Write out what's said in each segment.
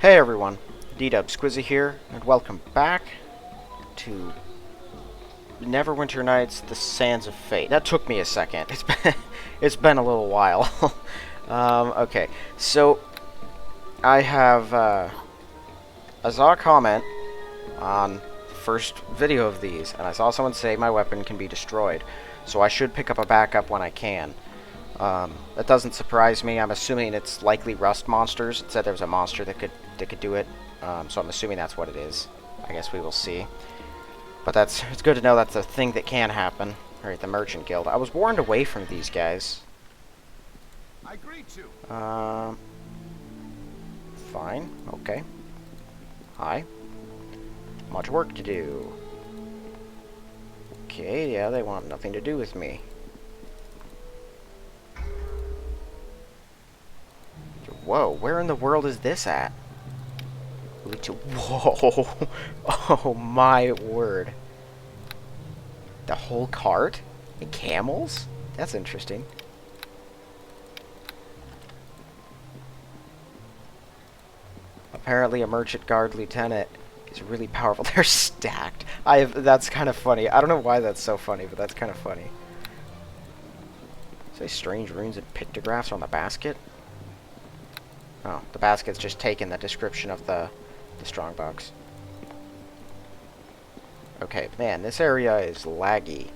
Hey everyone, D-Dub Squizzy here, and welcome back to Neverwinter Nights: The Sands of Fate. That took me a second. It's been a little while. Okay, so I have I saw a comment on the first video of these, and I saw someone say my weapon can be destroyed, so I should pick up a backup when I can. That doesn't surprise me. I'm assuming it's likely rust monsters. It said there was a monster that could do it, so I'm assuming that's what it is. I guess we will see. But it's good to know that's a thing that can happen. Alright, the Merchant Guild. I was warned away from these guys. I agree to. Fine. Okay. Hi. Much work to do. Okay, yeah, they want nothing to do with me. Whoa, where in the world is this at? Whoa! Oh my word. The whole cart? And camels? That's interesting. Apparently a merchant guard lieutenant is really powerful. They're stacked. That's kind of funny. I don't know why that's so funny, but that's kind of funny. Say strange runes and pictographs on the basket? Oh, the basket's just taken the description of the strongbox. Okay, man, this area is laggy.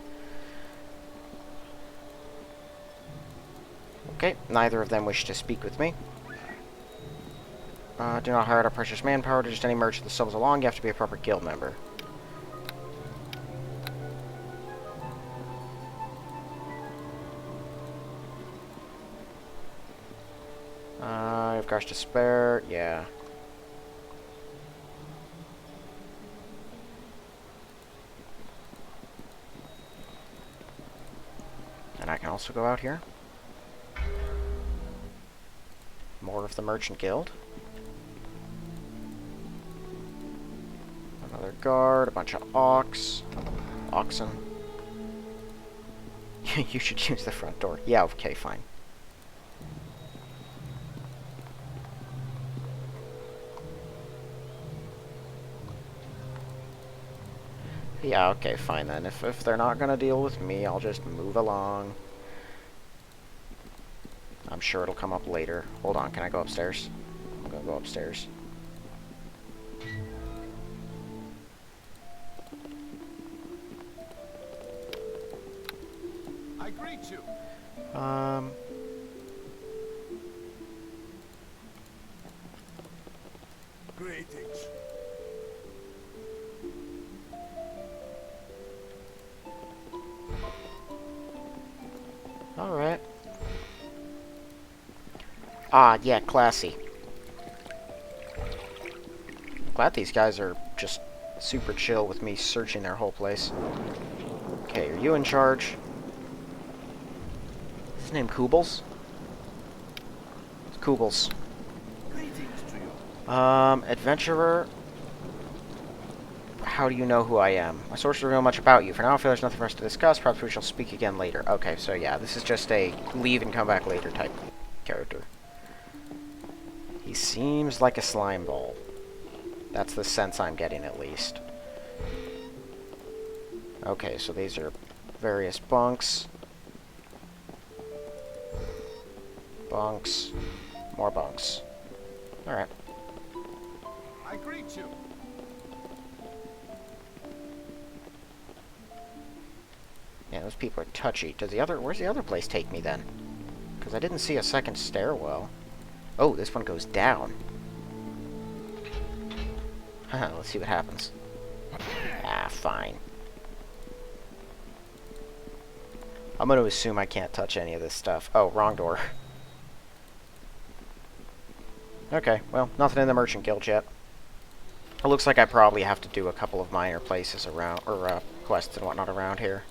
Okay, neither of them wish to speak with me. Do not hire out our precious manpower to just any merchant that stumbles along. You have to be a proper guild member. I've got to spare. Yeah. And I can also go out here. More of the Merchant Guild. Another guard, a bunch of oxen. You should use the front door. Yeah, okay, fine. Yeah, okay, fine then. If they're not gonna deal with me, I'll just move along. I'm sure it'll come up later. Hold on, can I go upstairs? I'm gonna go upstairs. I agree to. Greetings. Alright. Ah, yeah, classy. Glad these guys are just super chill with me searching their whole place. Okay, are you in charge? Is his name Kubels? It's Kubels. Greetings to you. Adventurer. How do you know who I am? My sources don't know much about you. For now, I feel there's nothing for us to discuss. Perhaps we shall speak again later. Okay, so yeah, this is just a leave and come back later type character. He seems like a slime ball. That's the sense I'm getting, at least. Okay, so these are various bunks. Bunks. More bunks. Alright. I agree to. Yeah, those people are touchy. Where's the other place take me, then? Because I didn't see a second stairwell. Oh, this one goes down. Let's see what happens. Ah, fine. I'm going to assume I can't touch any of this stuff. Oh, wrong door. Okay, well, nothing in the Merchant Guild yet. It looks like I probably have to do a couple of minor places around, or quests and whatnot around here.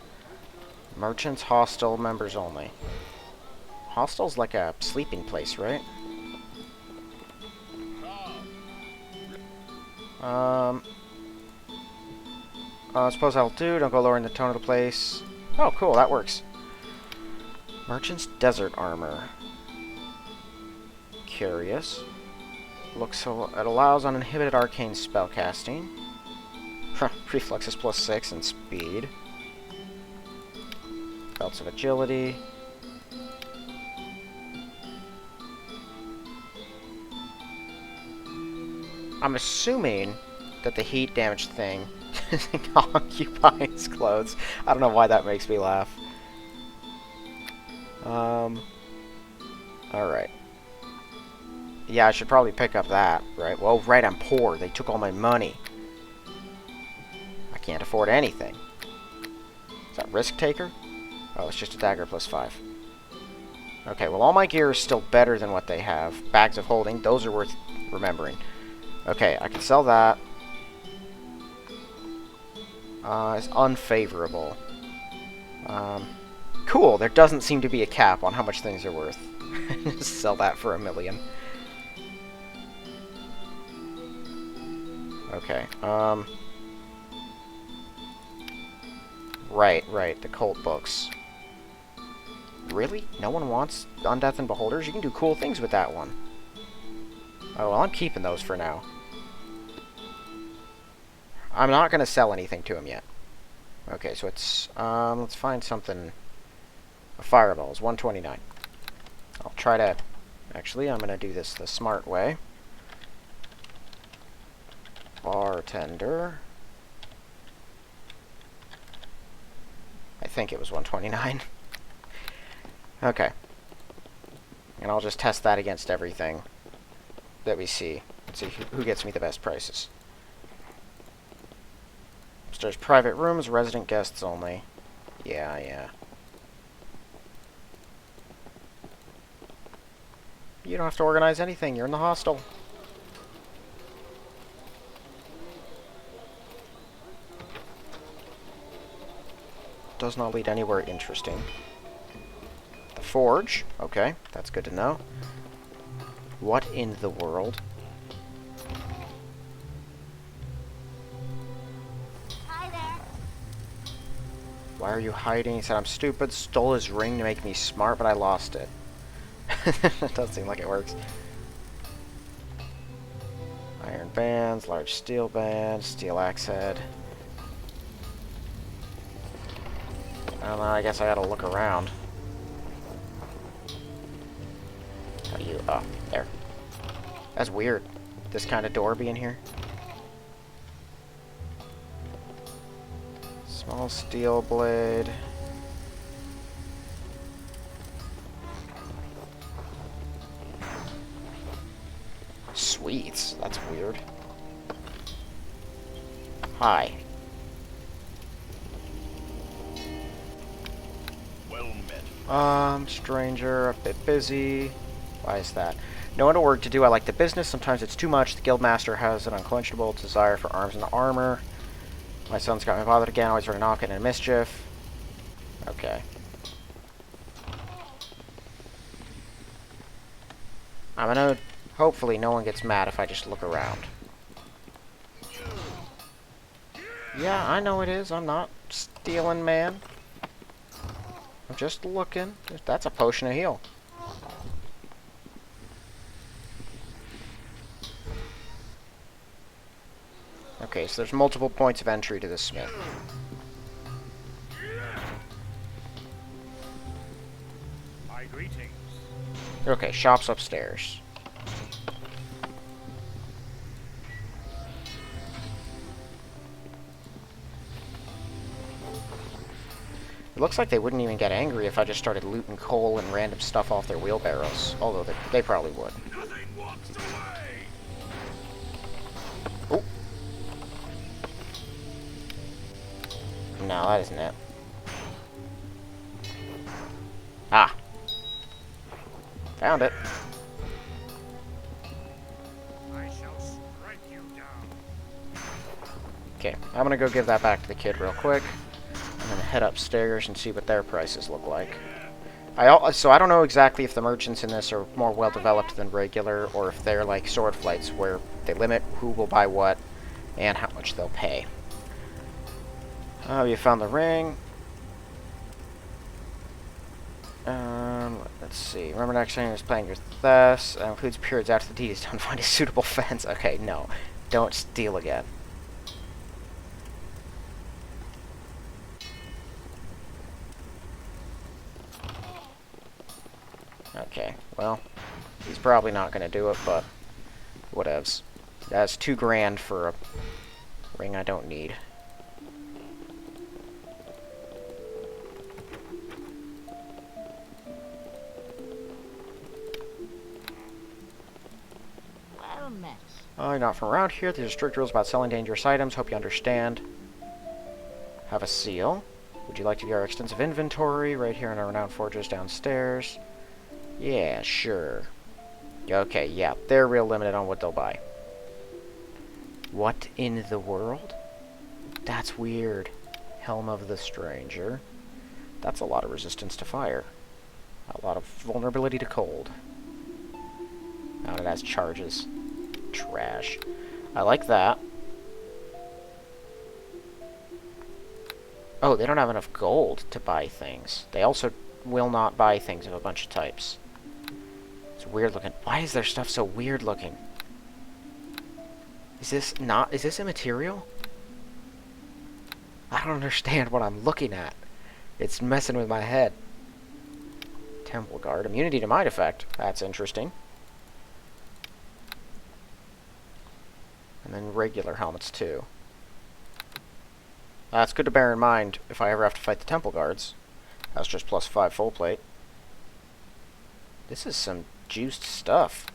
Merchants, hostel, members only. Hostel's like a sleeping place, right? I suppose that'll do. Don't go lowering the tone of the place. Oh, cool, that works. Merchant's desert armor. Curious. it allows uninhibited arcane spellcasting. Reflexes +6 and speed. Belts of agility. I'm assuming that the heat damage thing occupies clothes. I don't know why that makes me laugh. Alright. Yeah, I should probably pick up that, right? Well, right, I'm poor. They took all my money. I can't afford anything. Is that Risk Taker? Oh, it's just a dagger +5. Okay, well, all my gear is still better than what they have. Bags of holding, those are worth remembering. Okay, I can sell that. It's unfavorable. Cool, there doesn't seem to be a cap on how much things are worth. Just sell that for $1 million. Okay, Right, the cult books. Really? No one wants Undeath and Beholders? You can do cool things with that one. Oh, well, I'm keeping those for now. I'm not going to sell anything to him yet. Okay, so it's, let's find something. A fireball is 129. I'll try to, actually, I'm going to do this the smart way. Bartender. I think it was 129. Okay. And I'll just test that against everything that we see. Let's see who gets me the best prices. Upstairs private rooms, resident guests only. Yeah. You don't have to organize anything. You're in the hostel. Does not lead anywhere interesting. The forge. Okay, that's good to know. What in the world? Hi there. Why are you hiding? He said I'm stupid, stole his ring to make me smart, but I lost it. That doesn't seem like it works. Iron bands, large steel band, steel axe head. I don't know, I guess I gotta look around. How do you... oh, there. That's weird. This kind of door being here. Small steel blade. Sweets. That's weird. Hi. Well met. Stranger, a bit busy. Why is that? No other work to do. I like the business. Sometimes it's too much. The guildmaster has an unquenchable desire for arms and armor. My son's got me bothered again. Always running off, getting into mischief. Okay. I'm gonna... hopefully no one gets mad if I just look around. Yeah, I know it is. I'm not stealing, man. I'm just looking. That's a potion of heal. Okay, so there's multiple points of entry to this smith. My greetings. Okay, shop's upstairs. It looks like they wouldn't even get angry if I just started looting coal and random stuff off their wheelbarrows. Although they probably would. Nothing walks away. Oh. No, that isn't it. Ah. Found it. I shall strike you down. Okay, I'm gonna go give that back to the kid real quick. I'm gonna head upstairs and see what their prices look like. So I don't know exactly if the merchants in this are more well developed than regular, or if they're like sword flights where they limit who will buy what and how much they'll pay. Oh, you found the ring. Let's see. Remember next time is playing your thefts. Includes periods after the deed is done. Find a suitable fence. Okay, no. Don't steal again. Okay, well, he's probably not going to do it, but whatevs. That's $2,000 for a ring I don't need. Well met. Not from around here. There's strict rules about selling dangerous items. Hope you understand. Have a seal. Would you like to view our extensive inventory right here in our renowned fortress downstairs? Yeah, sure. Okay, yeah, they're real limited on what they'll buy. What in the world? That's weird. Helm of the Stranger. That's a lot of resistance to fire. A lot of vulnerability to cold. Now it has charges. Trash. I like that. Oh, they don't have enough gold to buy things. They also will not buy things of a bunch of types. It's weird looking. Why is their stuff so weird looking? Is this immaterial? I don't understand what I'm looking at. It's messing with my head. Temple Guard. Immunity to Mind Effect. That's interesting. And then regular helmets, too. That's good to bear in mind if I ever have to fight the Temple Guards. That's just +5 full plate. This is some juiced stuff.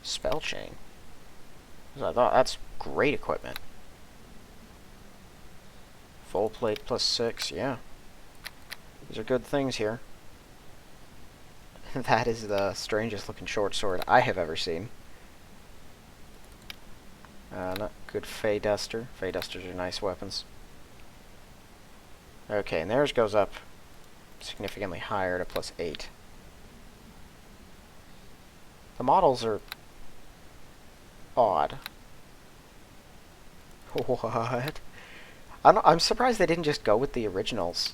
Spell chain. I thought that's great equipment. Full plate +6, yeah. These are good things here. That is the strangest looking short sword I have ever seen. Not good Fey Duster. Fey Dusters are nice weapons. Okay, and theirs goes up significantly higher to +8. The models are odd. What? I'm surprised they didn't just go with the originals,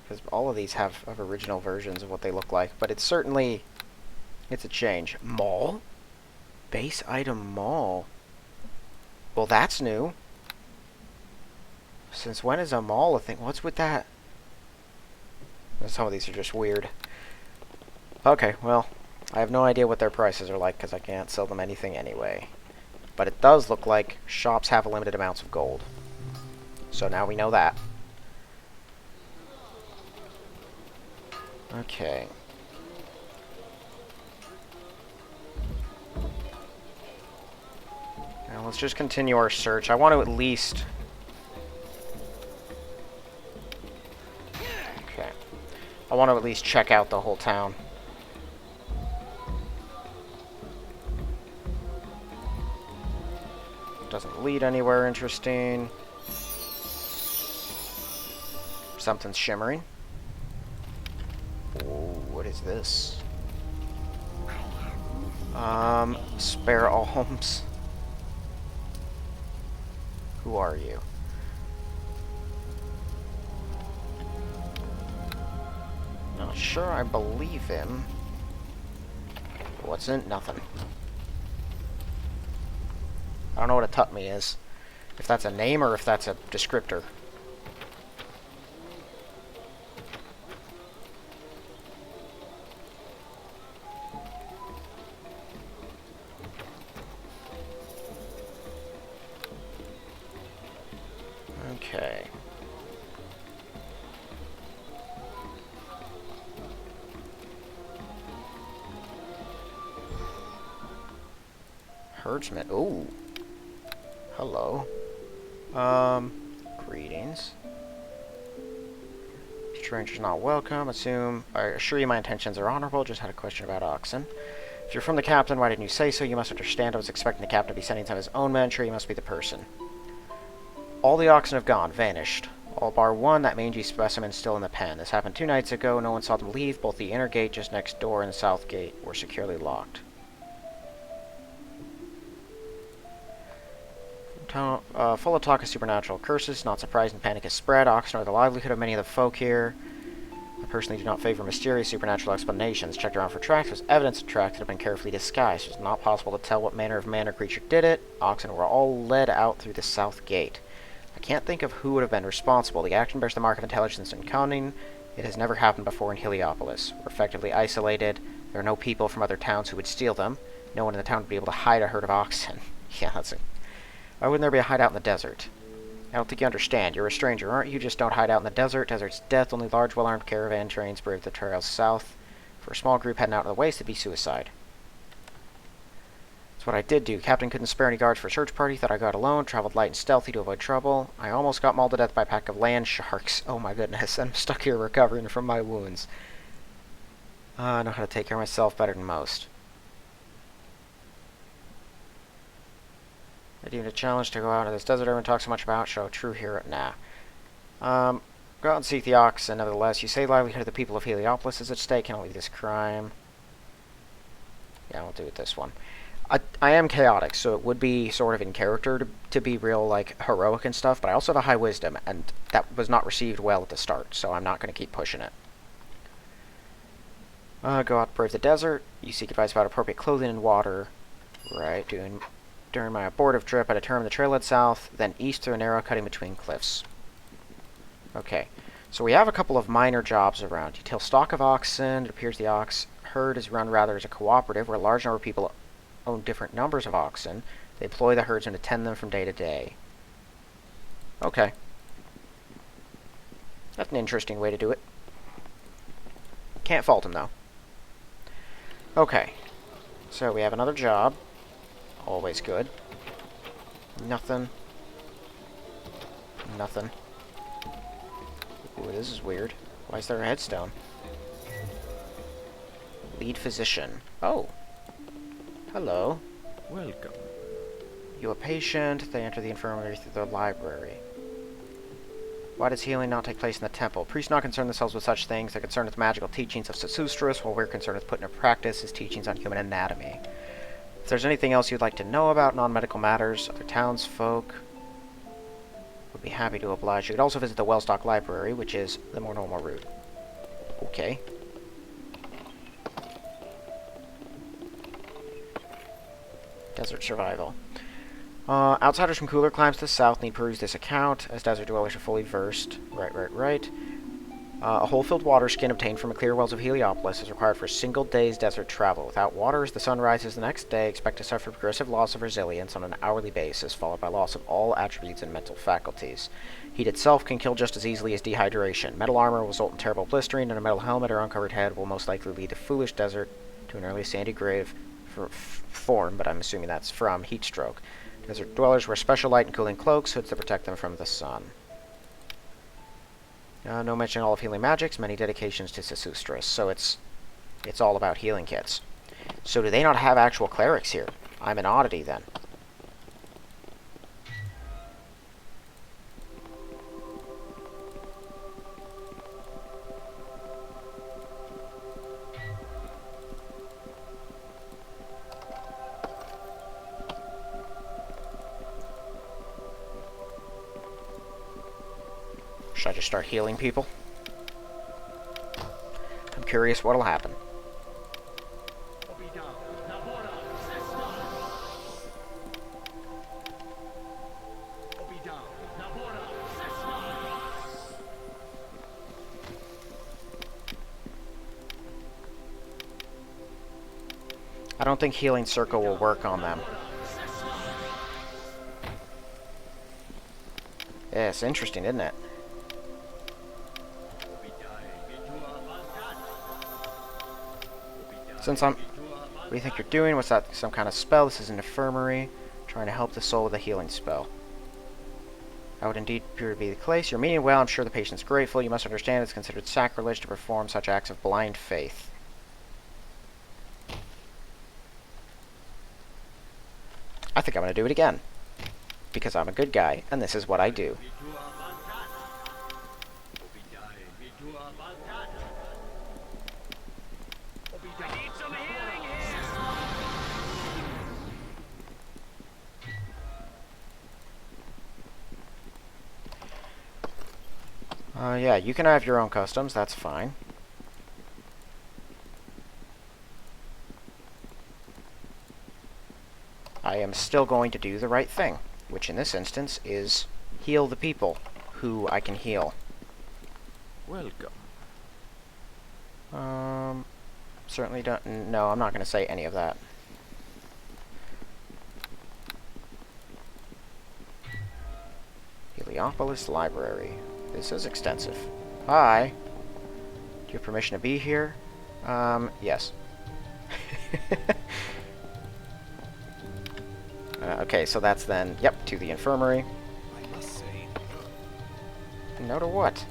because all of these have original versions of what they look like. But it's certainly, it's a change. Maul? Base item Maul. Well, that's new. Since when is a Maul a thing? What's with that? Some of these are just weird. Okay, well, I have no idea what their prices are like because I can't sell them anything anyway. But it does look like shops have limited amounts of gold. So now we know that. Okay. Now let's just continue our search. I want to at least... Okay. I want to at least check out the whole town. Doesn't lead anywhere interesting. Something's shimmering. Ooh, what is this? Spare alms. Who are you? Not sure I believe him. What's in it? Nothing. I don't know what a Tutme is. If that's a name or if that's a descriptor. Okay. Herdsman. Ooh. Hello. Greetings. Strangers not welcome. I assure you my intentions are honorable. Just had a question about oxen. If you're from the captain, why didn't you say so? You must understand I was expecting the captain to be sending some of his own men. Sure, you must be the person. All the oxen have gone, vanished. All bar one, that mangy specimen still in the pen. This happened 2 nights ago. No one saw them leave. Both the inner gate just next door and the south gate were securely locked. Full of talk of supernatural curses. Not surprising, panic has spread. Oxen are the livelihood of many of the folk here. I personally do not favor mysterious supernatural explanations. Checked around for tracks. There was evidence of tracks that have been carefully disguised. It was not possible to tell what manner of man or creature did it. Oxen were all led out through the south gate. I can't think of who would have been responsible. The action bears the mark of intelligence and cunning. It has never happened before in Heliopolis. We're effectively isolated. There are no people from other towns who would steal them. No one in the town would be able to hide a herd of oxen. Yeah, that's it. Why wouldn't there be a hideout in the desert? I don't think you understand. You're a stranger, aren't you? Just don't hide out in the desert. Desert's death. Only large, well-armed caravan trains brave the trails south. For a small group heading out in the waste, it'd be suicide. That's what I did do. Captain couldn't spare any guards for a search party. Thought I got alone. Traveled light and stealthy to avoid trouble. I almost got mauled to death by a pack of land sharks. Oh my goodness. I'm stuck here recovering from my wounds. I know how to take care of myself better than most. I deemed a challenge to go out into this desert everyone talks so much about. Show a true hero. Nah. Go out and seek the oxen. Nevertheless, you say the livelihood of the people of Heliopolis is at stake. Can't leave this crime. Yeah, I'll do it this one. I am chaotic, so it would be sort of in character to be real, like, heroic and stuff, but I also have a high wisdom, and that was not received well at the start, so I'm not going to keep pushing it. Go out, brave the desert. You seek advice about appropriate clothing and water. Right, during my abortive trip, I determined the trail led south, then east through a narrow cutting between cliffs. Okay, so we have a couple of minor jobs around. You till stock of oxen. It appears the ox herd is run rather as a cooperative, where a large number of people own different numbers of oxen. They employ the herds and attend them from day to day. Okay. That's an interesting way to do it. Can't fault him, though. Okay. So we have another job. Always good. Nothing. Nothing. Ooh, this is weird. Why is there a headstone? Lead physician. Oh. Hello. Welcome. You a patient? They enter the infirmary through the library. Why does healing not take place in the temple? Priests not concern themselves with such things. They're concerned with magical teachings of Sesustris, while we're concerned with putting into practice his teachings on human anatomy. If there's anything else you'd like to know about non-medical matters, other townsfolk would be happy to oblige. You could also visit the Wellstock Library, which is the more normal route. Okay. Desert survival. Outsiders from cooler climes to the south need peruse this account, as desert dwellers are fully versed. Right. A whole-filled water skin obtained from the clear wells of Heliopolis is required for a single day's desert travel. Without water, as the sun rises the next day, expect to suffer progressive loss of resilience on an hourly basis, followed by loss of all attributes and mental faculties. Heat itself can kill just as easily as dehydration. Metal armor will result in terrible blistering, and a metal helmet or uncovered head will most likely lead the foolish desert to an early sandy grave form, but I'm assuming that's from heat stroke. Desert dwellers wear special light and cooling cloaks, hoods that protect them from the sun. No mention all of healing magics, many dedications to Sesustris, so it's all about healing kits. So do they not have actual clerics here? I'm an oddity then. Should I just start healing people? I'm curious what'll happen. I don't think Healing Circle will work on them. Yeah, it's interesting, isn't it? Since what do you think you're doing? What's that? Some kind of spell? This is an infirmary. Trying to help the soul with a healing spell. That would indeed appear to be the case. You're meaning well. I'm sure the patient's grateful. You must understand it's considered sacrilege to perform such acts of blind faith. I think I'm going to do it again. Because I'm a good guy, and this is what I do. Yeah, you can have your own customs, that's fine. I am still going to do the right thing, which in this instance is heal the people who I can heal. Welcome. Certainly don't... No, I'm not going to say any of that. Heliopolis Library. This is extensive. Hi. Do you have permission to be here? Yes. Okay, so that's then, yep, to the infirmary. I must say, No to what?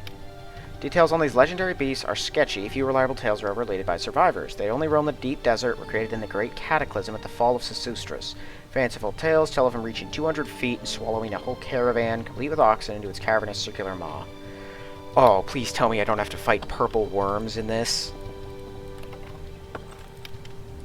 Details on these legendary beasts are sketchy. Few reliable tales are ever related by survivors. They only roam the deep desert, were created in the great cataclysm at the fall of Sesustris. Fanciful tales tell of him reaching 200 feet and swallowing a whole caravan, complete with oxen, into its cavernous circular maw. Oh, please tell me I don't have to fight purple worms in this.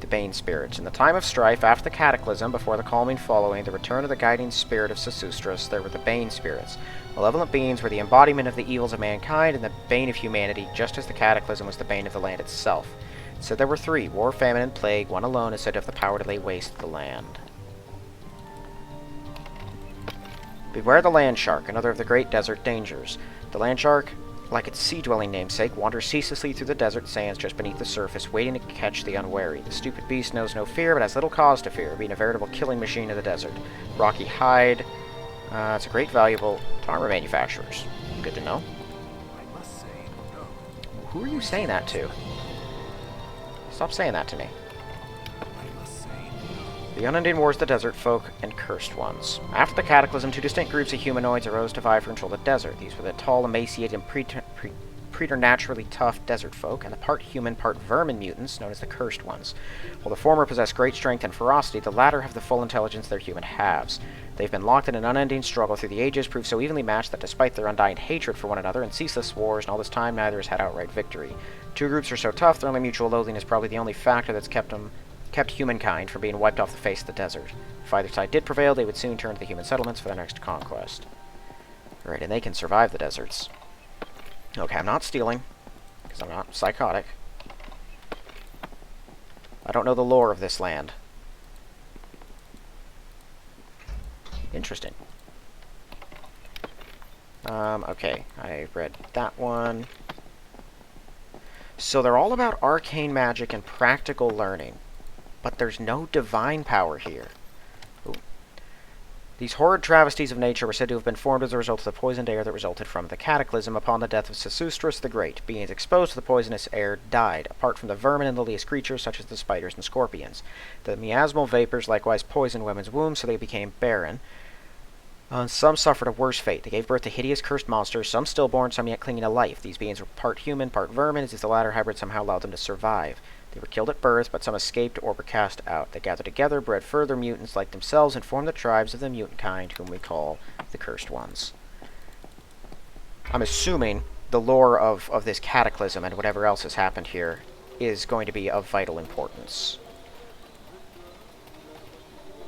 The Bane Spirits. In the time of strife, after the cataclysm, before the calming following, the return of the guiding spirit of Sesustris, there were the Bane Spirits. Malevolent beings were the embodiment of the evils of mankind and the bane of humanity, just as the cataclysm was the bane of the land itself. It said there were three: war, famine, and plague. One alone is said to have the power to lay waste the land. Beware the land shark, another of the great desert dangers. The land shark, like its sea-dwelling namesake, wanders ceaselessly through the desert sands just beneath the surface, waiting to catch the unwary. The stupid beast knows no fear, but has little cause to fear, being a veritable killing machine of the desert. Rocky hide. It's a great valuable to armor manufacturers. Good to know. I must say, no. Who are you saying that to? Stop saying that to me. I must say, no. The unending wars of the desert folk and cursed ones. After the cataclysm, two distinct groups of humanoids arose to vie for control of the desert. These were the tall, emaciated, and preternaturally tough desert folk, and the part human, part vermin mutants known as the cursed ones. While the former possess great strength and ferocity, the latter have the full intelligence their human halves. They've been locked in an unending struggle through the ages, proved so evenly matched that despite their undying hatred for one another and ceaseless wars, and all this time neither has had outright victory. Two groups are so tough, their only mutual loathing is probably the only factor that's kept humankind from being wiped off the face of the desert. If either side did prevail, they would soon turn to the human settlements for their next conquest. Right, and they can survive the deserts. Okay, I'm not stealing, because I'm not psychotic. I don't know the lore of this land. Interesting. Okay, I read that one. So they're all about arcane magic and practical learning, but there's no divine power here. Ooh. These horrid travesties of nature were said to have been formed as a result of the poisoned air that resulted from the cataclysm upon the death of Sesustris the Great. Beings exposed to the poisonous air died, apart from the vermin and lilious creatures such as the spiders and scorpions. The miasmal vapors likewise poisoned women's wombs, so they became barren. Some suffered a worse fate. They gave birth to hideous cursed monsters, some stillborn, some yet clinging to life. These beings were part human, part vermin, as if the latter hybrid somehow allowed them to survive. They were killed at birth, but some escaped or were cast out. They gathered together, bred further mutants like themselves, and formed the tribes of the mutant kind, whom we call the Cursed Ones. I'm assuming the lore of this cataclysm and whatever else has happened here is going to be of vital importance.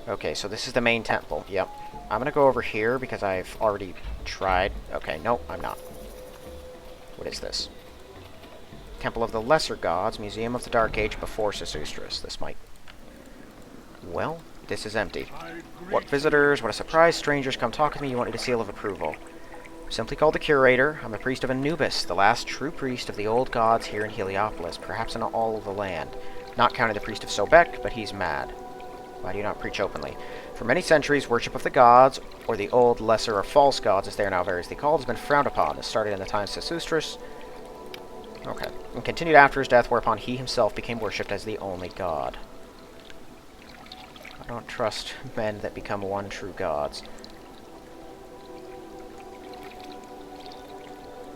Okay, so this is the main temple. Yep. I'm gonna go over here because I've already tried. Okay, no, I'm not. What is this? Temple of the Lesser Gods, Museum of the Dark Age before Sesustris. This might... Well, this is empty. What visitors, what a surprise, strangers, come talk with me, you want me to seal of approval. I'm simply called the Curator. I'm a priest of Anubis, the last true priest of the old gods here in Heliopolis, perhaps in all of the land. Not counting the priest of Sobek, but he's mad. Why do you not preach openly? For many centuries, worship of the gods, or the old, lesser, or false gods, as they are now variously called, has been frowned upon. This started in the times of Sesustris. Okay. And continued after his death, whereupon he himself became worshipped as the only god. I don't trust men that become one true gods.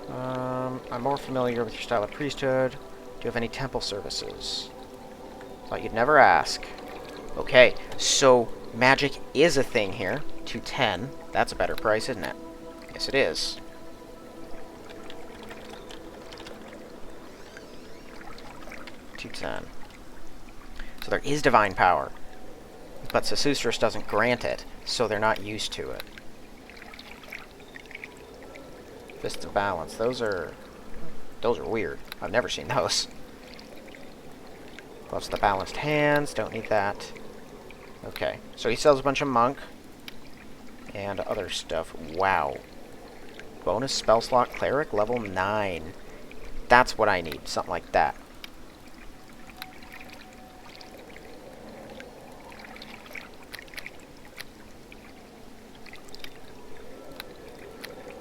I'm more familiar with your style of priesthood. Do you have any temple services? Thought you'd never ask. Okay, so magic is a thing here. 210. That's a better price, isn't it? Yes, it is. $210. So there is divine power, but Sesustris doesn't grant it, so they're not used to it. Fists of Balance. Those are weird. I've never seen those. Gloves of the Balanced Hands. Don't need that. Okay. So he sells a bunch of monk and other stuff. Wow. Bonus spell slot cleric level 9. That's what I need. Something like that.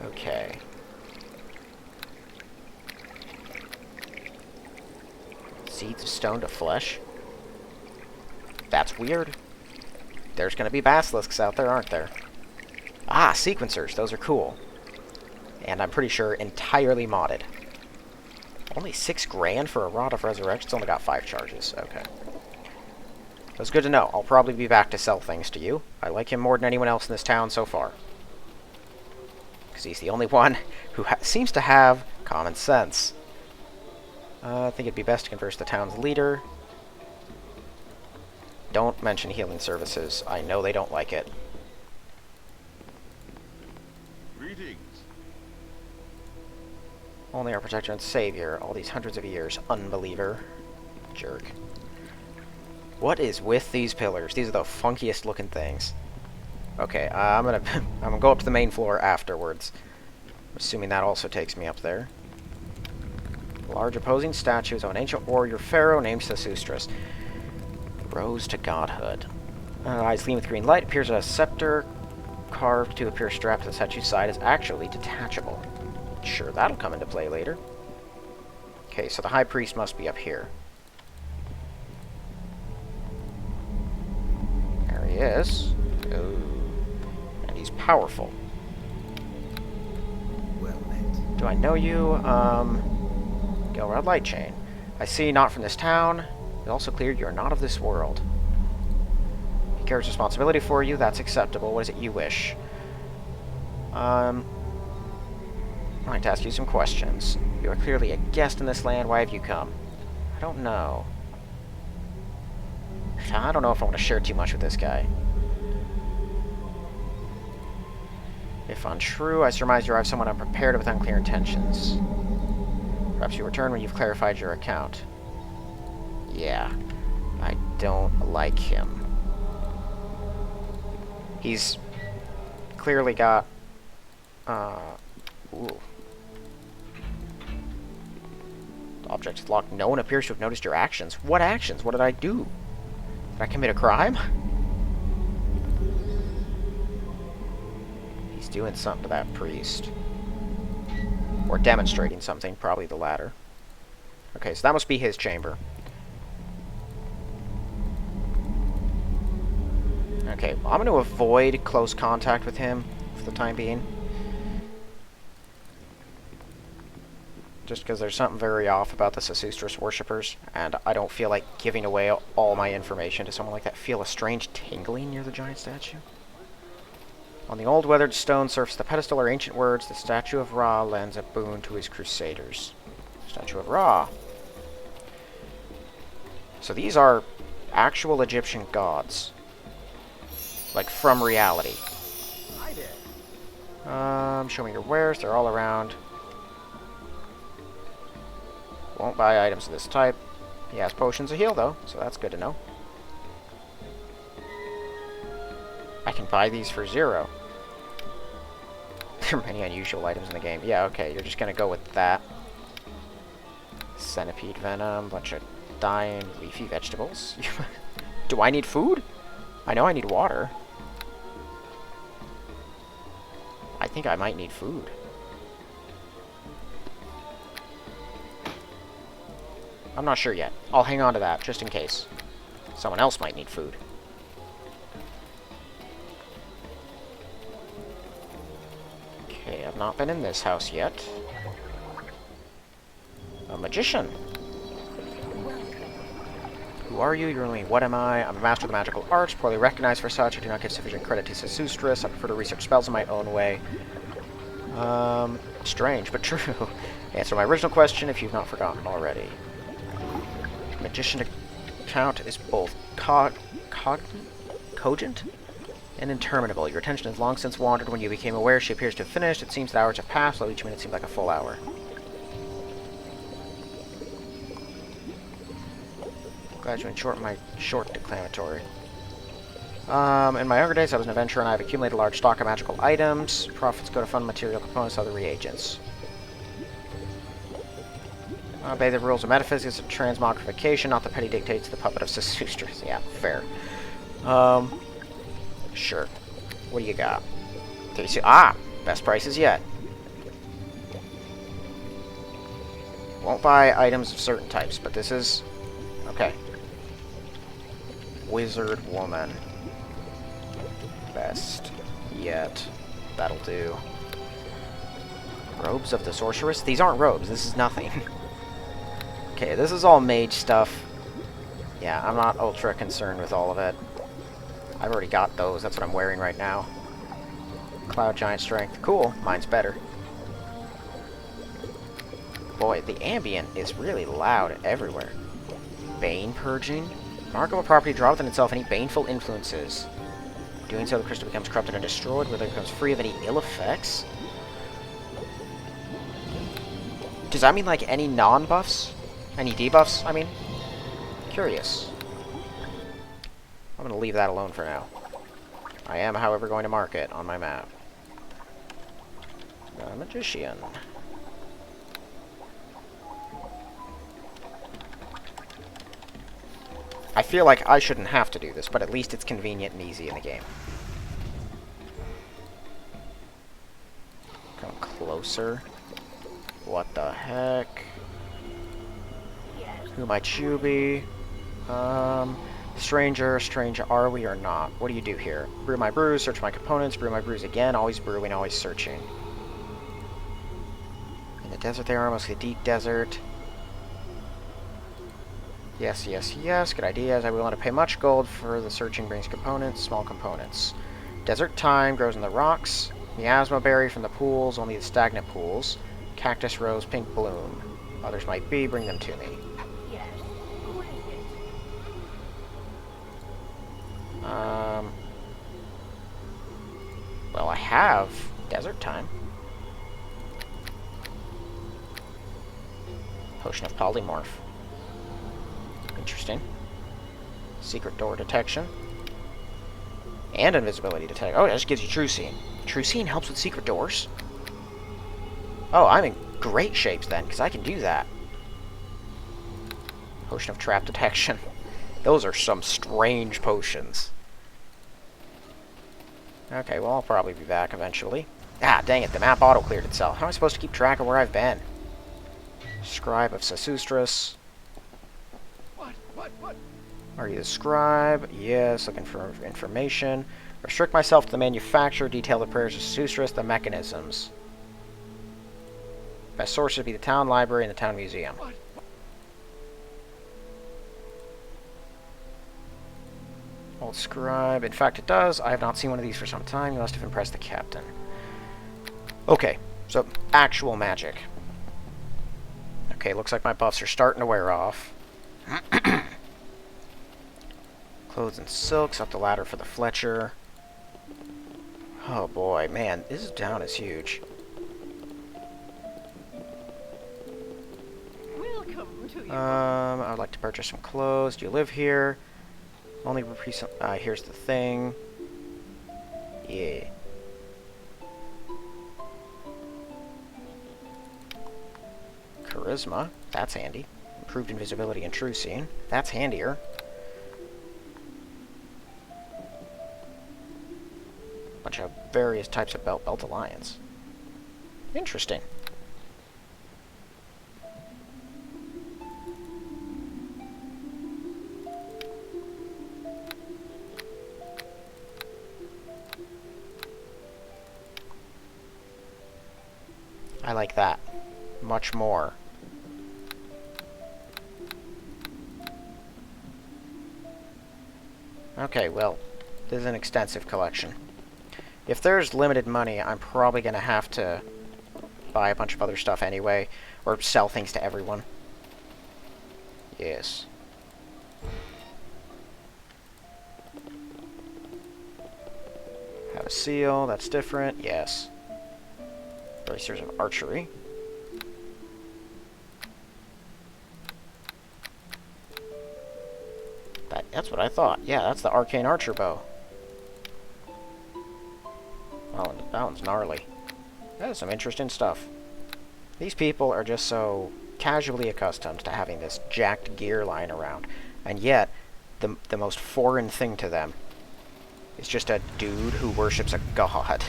Okay. Seeds of Stone to Flesh. That's weird. There's going to be basilisks out there, aren't there? Ah, sequencers. Those are cool. And I'm pretty sure entirely modded. Only 6 grand for a Rod of Resurrection? It's only got 5 charges. Okay. That's good to know. I'll probably be back to sell things to you. I like him more than anyone else in this town so far. Because he's the only one who seems to have common sense. I think it'd be best to converse the town's leader. Don't mention healing services. I know they don't like it. Greetings. Only our protector and savior, all these hundreds of years. Unbeliever. Jerk. What is with these pillars? These are the funkiest looking things. Okay, I'm gonna go up to the main floor afterwards. Assuming that also takes me up there. Large opposing statues of an ancient warrior pharaoh named Sesustris. Rose to godhood. Eyes gleam with green light. Appears a scepter carved to appear strapped to the statue's side is actually detachable. Sure, that'll come into play later. Okay, so the high priest must be up here. There he is. Ooh. And he's powerful. Well met. Do I know you? Gilrod Lightchain. I see, not from this town. It's also clear you are not of this world. He carries responsibility for you. That's acceptable. What is it you wish? I'd like to ask you some questions. You are clearly a guest in this land. Why have you come? I don't know. I don't know if I want to share too much with this guy. If untrue, I surmise you arrive somewhat unprepared with unclear intentions. Perhaps you return when you've clarified your account. Yeah. I don't like him. He's clearly got... Ooh. The object is locked. No one appears to have noticed your actions. What actions? What did I do? Did I commit a crime? He's doing something to that priest. Or demonstrating something, probably the latter. Okay, so that must be his chamber. Okay, well, I'm going to avoid close contact with him for the time being. Just because there's something very off about the Sesustris worshippers, and I don't feel like giving away all my information to someone like that. Feel a strange tingling near the giant statue. On the old weathered stone surface of the pedestal are ancient words. The statue of Ra lends a boon to his crusaders. Statue of Ra. So these are actual Egyptian gods. Like from reality. Hi there. Show me your wares. They're all around. Won't buy items of this type. He has potions of heal though, so that's good to know. I can buy these for 0. There are many unusual items in the game. Yeah, okay, you're just gonna go with that. Centipede venom, bunch of dying leafy vegetables. Do I need food? I know I need water. I think I might need food. I'm not sure yet. I'll hang on to that, just in case. Someone else might need food. Okay, I've not been in this house yet. A magician. Who are you? You're only what am I? I'm a master of the magical arts, poorly recognized for such. I do not give sufficient credit to Sesustris. I prefer to research spells in my own way. Strange, but true. Answer my original question if you've not forgotten already. Magician account is both cogent And interminable. Your attention has long since wandered when you became aware she appears to have finished. It seems that hours have passed, while each minute seemed like a full hour. Glad you enjoyed my short declamatory. In my younger days, I was an adventurer, and I've accumulated a large stock of magical items. Profits go to fund material components and other reagents. Obey the rules of metaphysics of transmogrification, not the petty dictates of the puppet of Sesustris. Yeah, fair. Sure. What do you got? Best prices yet. Won't buy items of certain types, but this is... okay. Wizard woman. Best yet. That'll do. Robes of the sorceress? These aren't robes. This is nothing. Okay, this is all mage stuff. Yeah, I'm not ultra concerned with all of it. I've already got those. That's what I'm wearing right now. Cloud Giant Strength. Cool. Mine's better. Boy, the ambient is really loud everywhere. Bane Purging. Mark of a property draw within itself any baneful influences. Doing so, the crystal becomes corrupted and destroyed, whether it becomes free of any ill effects. Does that mean, like, any non-buffs? Any debuffs, I mean? Curious. I'm going to leave that alone for now. I am, however, going to mark it on my map. The Magician. I feel like I shouldn't have to do this, but at least it's convenient and easy in the game. Come closer. What the heck? Who might you be? Stranger are we or not? What do you do here? Brew my brews, search my components, brew my brews again, always brewing, always searching. In the desert they are, mostly deep desert. Yes, yes, yes, good ideas. I will want to pay much gold for the searching brings components, small components. Desert thyme grows in the rocks. Miasma berry from the pools, only the stagnant pools. Cactus rose, pink bloom. Others might be, bring them to me. Well, I have desert thyme. Potion of polymorph. Interesting. Secret door detection. And invisibility detection. Oh, that just gives you True Seeing. True Seeing helps with secret doors? Oh, I'm in great shapes then, because I can do that. Potion of trap detection. Those are some strange potions. Okay, well, I'll probably be back eventually. Ah, dang it, the map auto-cleared itself. How am I supposed to keep track of where I've been? Scribe of Sesustris. What? Are you the scribe? Yes, looking for information. Restrict myself to the manufacturer, detail the prayers of Sesustris, the mechanisms. Best source would be the town library and the town museum. Old scribe. In fact, it does. I have not seen one of these for some time. You must have impressed the captain. Okay, so actual magic. Okay, looks like my buffs are starting to wear off. Clothes and silks, up the ladder for the Fletcher. Oh boy, man, this town is huge. Welcome to you. I would like to purchase some clothes. Do you live here? Only recent. Here's the thing. Yeah. Charisma. That's handy. Improved invisibility and true seeing. That's handier. Bunch of various types of belt alliance. Interesting. I like that much more. Okay, well, this is an extensive collection. If there's limited money, I'm probably going to have to buy a bunch of other stuff anyway, or sell things to everyone. Yes. A seal, that's different, yes. Bracers of archery. That's what I thought. Yeah, that's the arcane archer bow. Oh, that one's gnarly. That is some interesting stuff. These people are just so casually accustomed to having this jacked gear lying around, and yet the most foreign thing to them is just a dude who worships a god.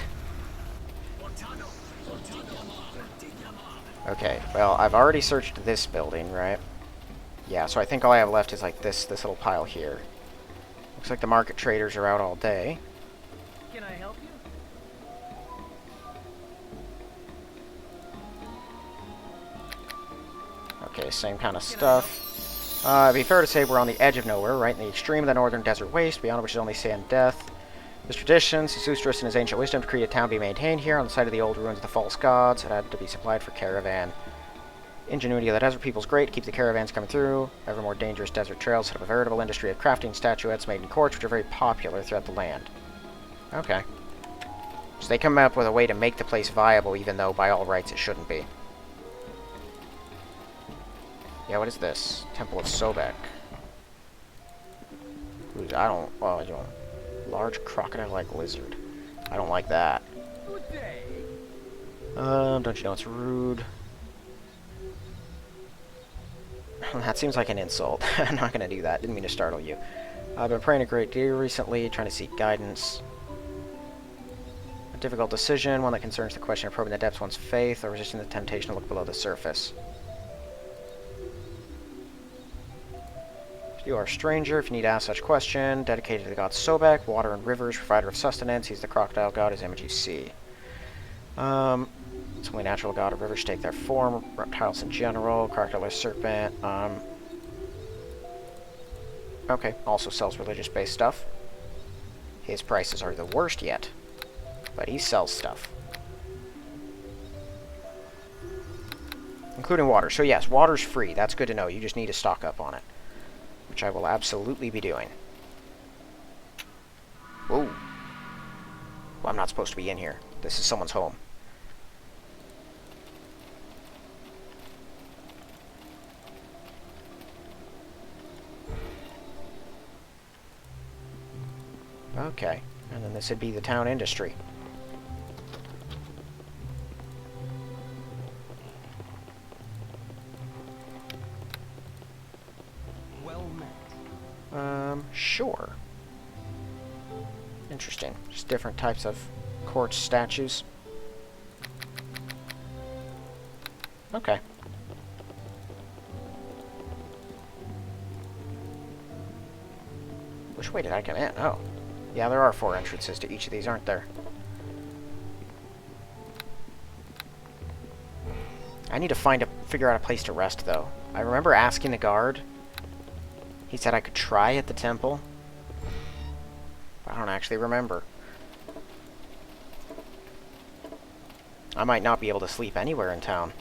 Okay, well, I've already searched this building, right? Yeah, so I think all I have left is like this little pile here. Looks like the market traders are out all day. Can I help you? Okay, same kind of stuff. It'd be fair to say we're on the edge of nowhere, right in the extreme of the northern desert waste, beyond which is only sand and death. This tradition, Sesustris and his ancient wisdom to create a town be maintained here on the site of the old ruins of the false gods. It had to be supplied for caravan. Ingenuity of the desert people's great to keep the caravans coming through. Ever more dangerous desert trails set up a veritable industry of crafting statuettes made in quartz, which are very popular throughout the land. Okay. So they come up with a way to make the place viable, even though by all rights it shouldn't be. Yeah, what is this? Temple of Sobek. Ooh, I don't... Oh, I don't... Large crocodile-like lizard. I don't like that. Good day. Don't you know it's rude? That seems like an insult. I'm not gonna do that. Didn't mean to startle you. I've been praying a great deal recently, trying to seek guidance. A difficult decision, one that concerns the question of probing the depths of one's faith, or resisting the temptation to look below the surface. You are a stranger. If you need to ask such question, dedicated to the god Sobek, water and rivers, provider of sustenance. He's the crocodile god, his image you see. It's only natural god of rivers take their form, reptiles in general, crocodile or serpent. Okay, also sells religious-based stuff. His prices are the worst yet, but he sells stuff. Including water. So yes, water's free. That's good to know. You just need to stock up on it. Which I will absolutely be doing. Whoa. Well, I'm not supposed to be in here. This is someone's home. Okay. And then this would be the town industry. Sure. Interesting. Just different types of quartz statues. Okay. Which way did I come in? Oh. Yeah, there are 4 entrances to each of these, aren't there? I need to figure out a place to rest, though. I remember asking the guard. He said I could try at the temple. But I don't actually remember. I might not be able to sleep anywhere in town.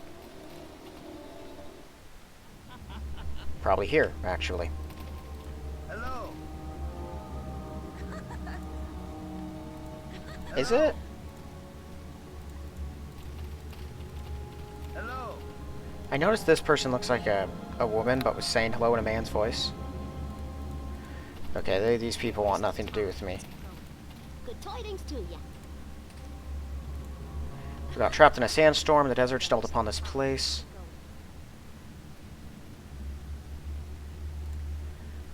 Probably here, actually. Hello. Is it? Hello. I noticed this person looks like a woman, but was saying hello in a man's voice. Okay, these people want nothing to do with me. Good tidings to ya. We got trapped in a sandstorm. The desert stumbled upon this place.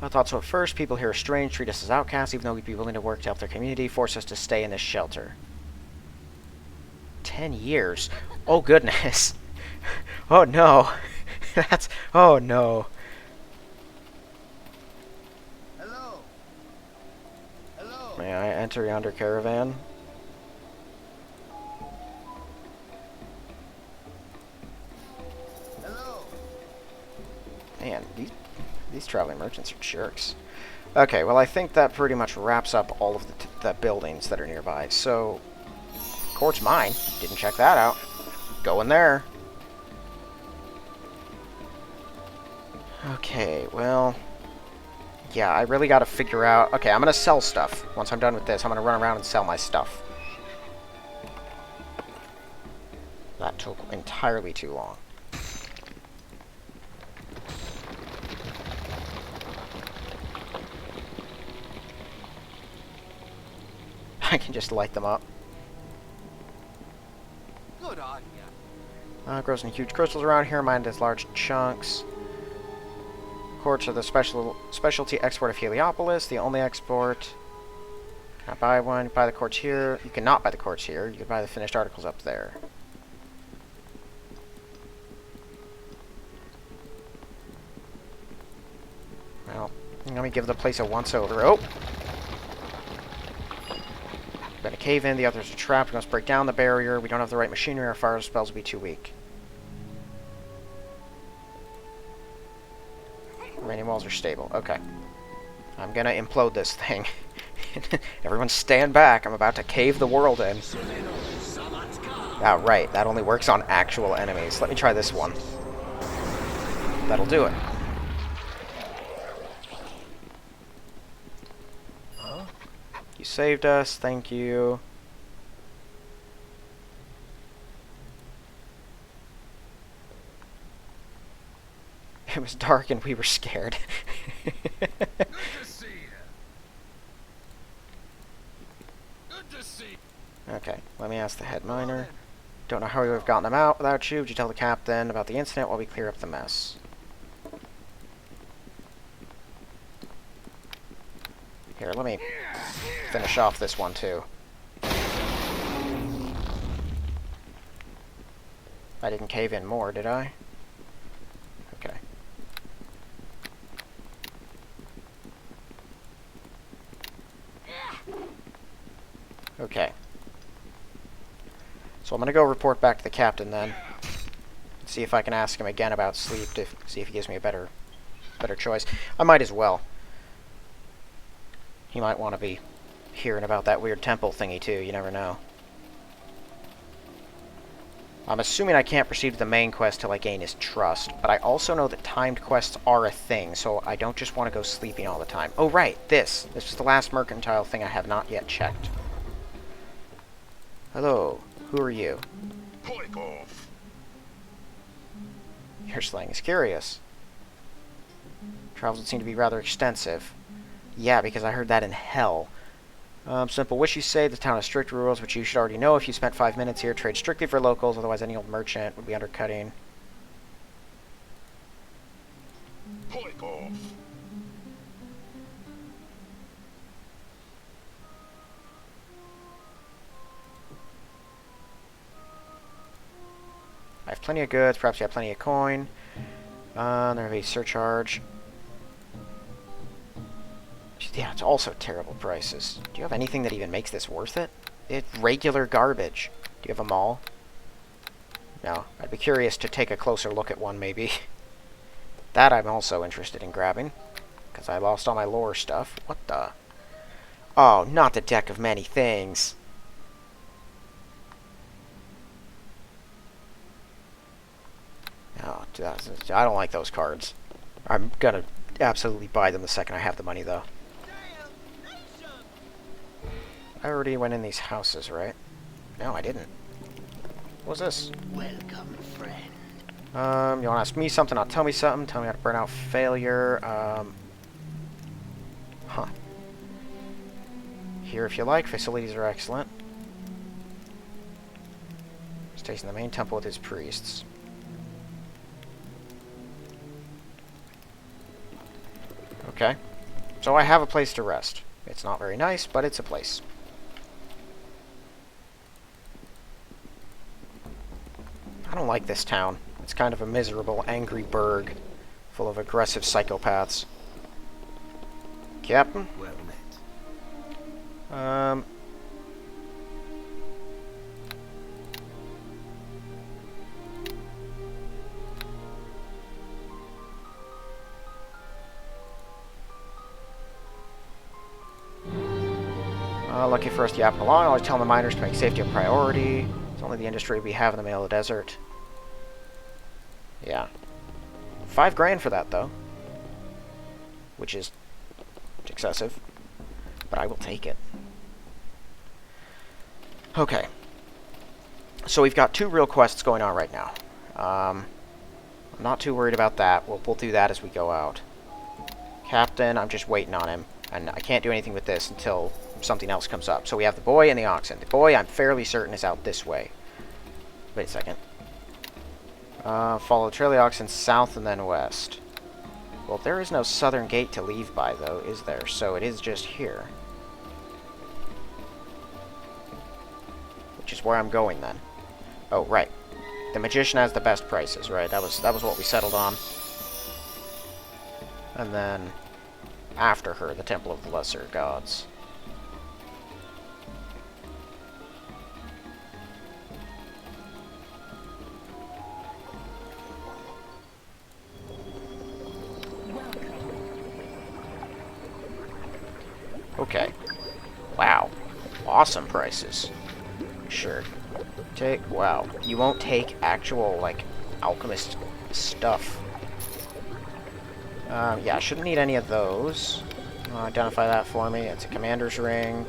I thought so at first. People here are strange, treat us as outcasts, even though we'd be willing to work to help their community, force us to stay in this shelter. 10 years? Oh, goodness. Oh, no. That's... Oh, no. Hello. Hello. May I enter yonder caravan? Hello. Man, these traveling merchants are jerks. Okay, well, I think that pretty much wraps up all of the buildings that are nearby. So, quartz mine. Didn't check that out. Go in there. Okay, well... Yeah, I really gotta figure out... Okay, I'm gonna sell stuff. Once I'm done with this, I'm gonna run around and sell my stuff. That took entirely too long. I can just light them up. Good on ya. Grows in huge crystals around here, mined as large chunks. Quartz are the specialty export of Heliopolis, the only export. Can I buy one? Buy the quartz here. You cannot buy the quartz here. You can buy the finished articles up there. Well, let me give the place a once-over. Oh! Gonna cave in, the others are trapped. We must break down the barrier. We don't have the right machinery. Our fire spells will be too weak. Remaining walls are stable. Okay. I'm gonna implode this thing. Everyone stand back. I'm about to cave the world in. Ah, right. That only works on actual enemies. Let me try this one. That'll do it. You saved us. Thank you. It was dark and we were scared. Good to see ya. Good to see. Okay, let me ask the head miner. Don't know how we would have gotten them out without you. Would you tell the captain about the incident while we clear up the mess? Here, let me finish off this one too. I didn't cave in more, did I? Okay. Okay. So I'm going to go report back to the captain then. See if I can ask him again about sleep to see if he gives me a better choice. I might as well. He might want to be hearing about that weird temple thingy too, you never know. I'm assuming I can't proceed with the main quest till I gain his trust, but I also know that timed quests are a thing, so I don't just want to go sleeping all the time. Oh right, this is the last mercantile thing I have not yet checked. Hello, who are you? Pipe off. Your slang is curious. Travels would seem to be rather extensive. Yeah, because I heard that in hell. Simple. Wish you say the town has strict rules, which you should already know if you spent 5 minutes here. Trade strictly for locals, otherwise any old merchant would be undercutting. Pipe off. I have plenty of goods. Perhaps you have plenty of coin. There'll be surcharge. Yeah, it's also terrible prices. Do you have anything that even makes this worth it? It's regular garbage. Do you have a mall? No. I'd be curious to take a closer look at one, maybe. That I'm also interested in grabbing. Because I lost all my lore stuff. What the? Oh, not the deck of many things. Oh, I don't like those cards. I'm gonna absolutely buy them the second I have the money, though. I already went in these houses, right? No, I didn't. What's this? Welcome, friend. You want to ask me something? I'll tell me something. Tell me how to burn out failure. Huh. Here, if you like. Facilities are excellent. Stays in the main temple with his priests. Okay. So I have a place to rest. It's not very nice, but it's a place. I don't like this town. It's kind of a miserable, angry burg, full of aggressive psychopaths. Captain? Well met. Lucky for us, yapping along. Always telling the miners to make safety a priority. It's only the industry we have in the middle of the desert. Yeah. 5 grand for that, though. Which is excessive. But I will take it. Okay. So we've got 2 real quests going on right now. I'm not too worried about that. We'll do that as we go out. Captain, I'm just waiting on him. And I can't do anything with this until something else comes up. So we have the boy and the oxen. The boy, I'm fairly certain, is out this way. Wait a second. Follow the trail of the oxen south and then west. Well, there is no southern gate to leave by, though, is there? So it is just here. Which is where I'm going, then. Oh, right. The magician has the best prices, right? That was what we settled on. And then, after her, the Temple of the Lesser Gods. Okay. Wow. Awesome prices. Sure. Wow. You won't take actual, like, alchemist stuff. Yeah, I shouldn't need any of those. Identify that for me. It's a commander's ring.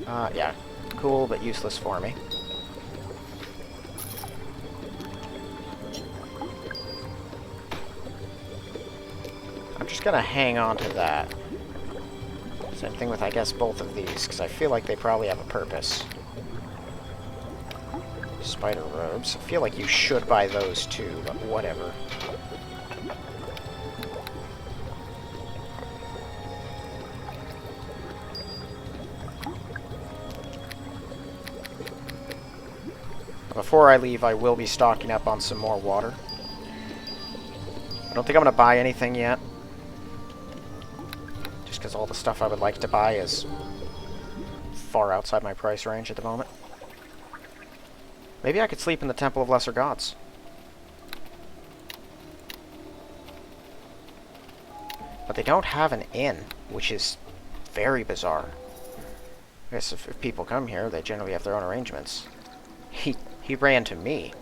Yeah. Cool, but useless for me. I'm just gonna hang on to that. Same thing with, I guess, both of these, because I feel like they probably have a purpose. Spider robes. I feel like you should buy those too, but whatever. Before I leave, I will be stocking up on some more water. I don't think I'm going to buy anything yet. Just because all the stuff I would like to buy is far outside my price range at the moment. Maybe I could sleep in the Temple of Lesser Gods. But they don't have an inn, which is very bizarre. I guess if people come here, they generally have their own arrangements. He ran to me.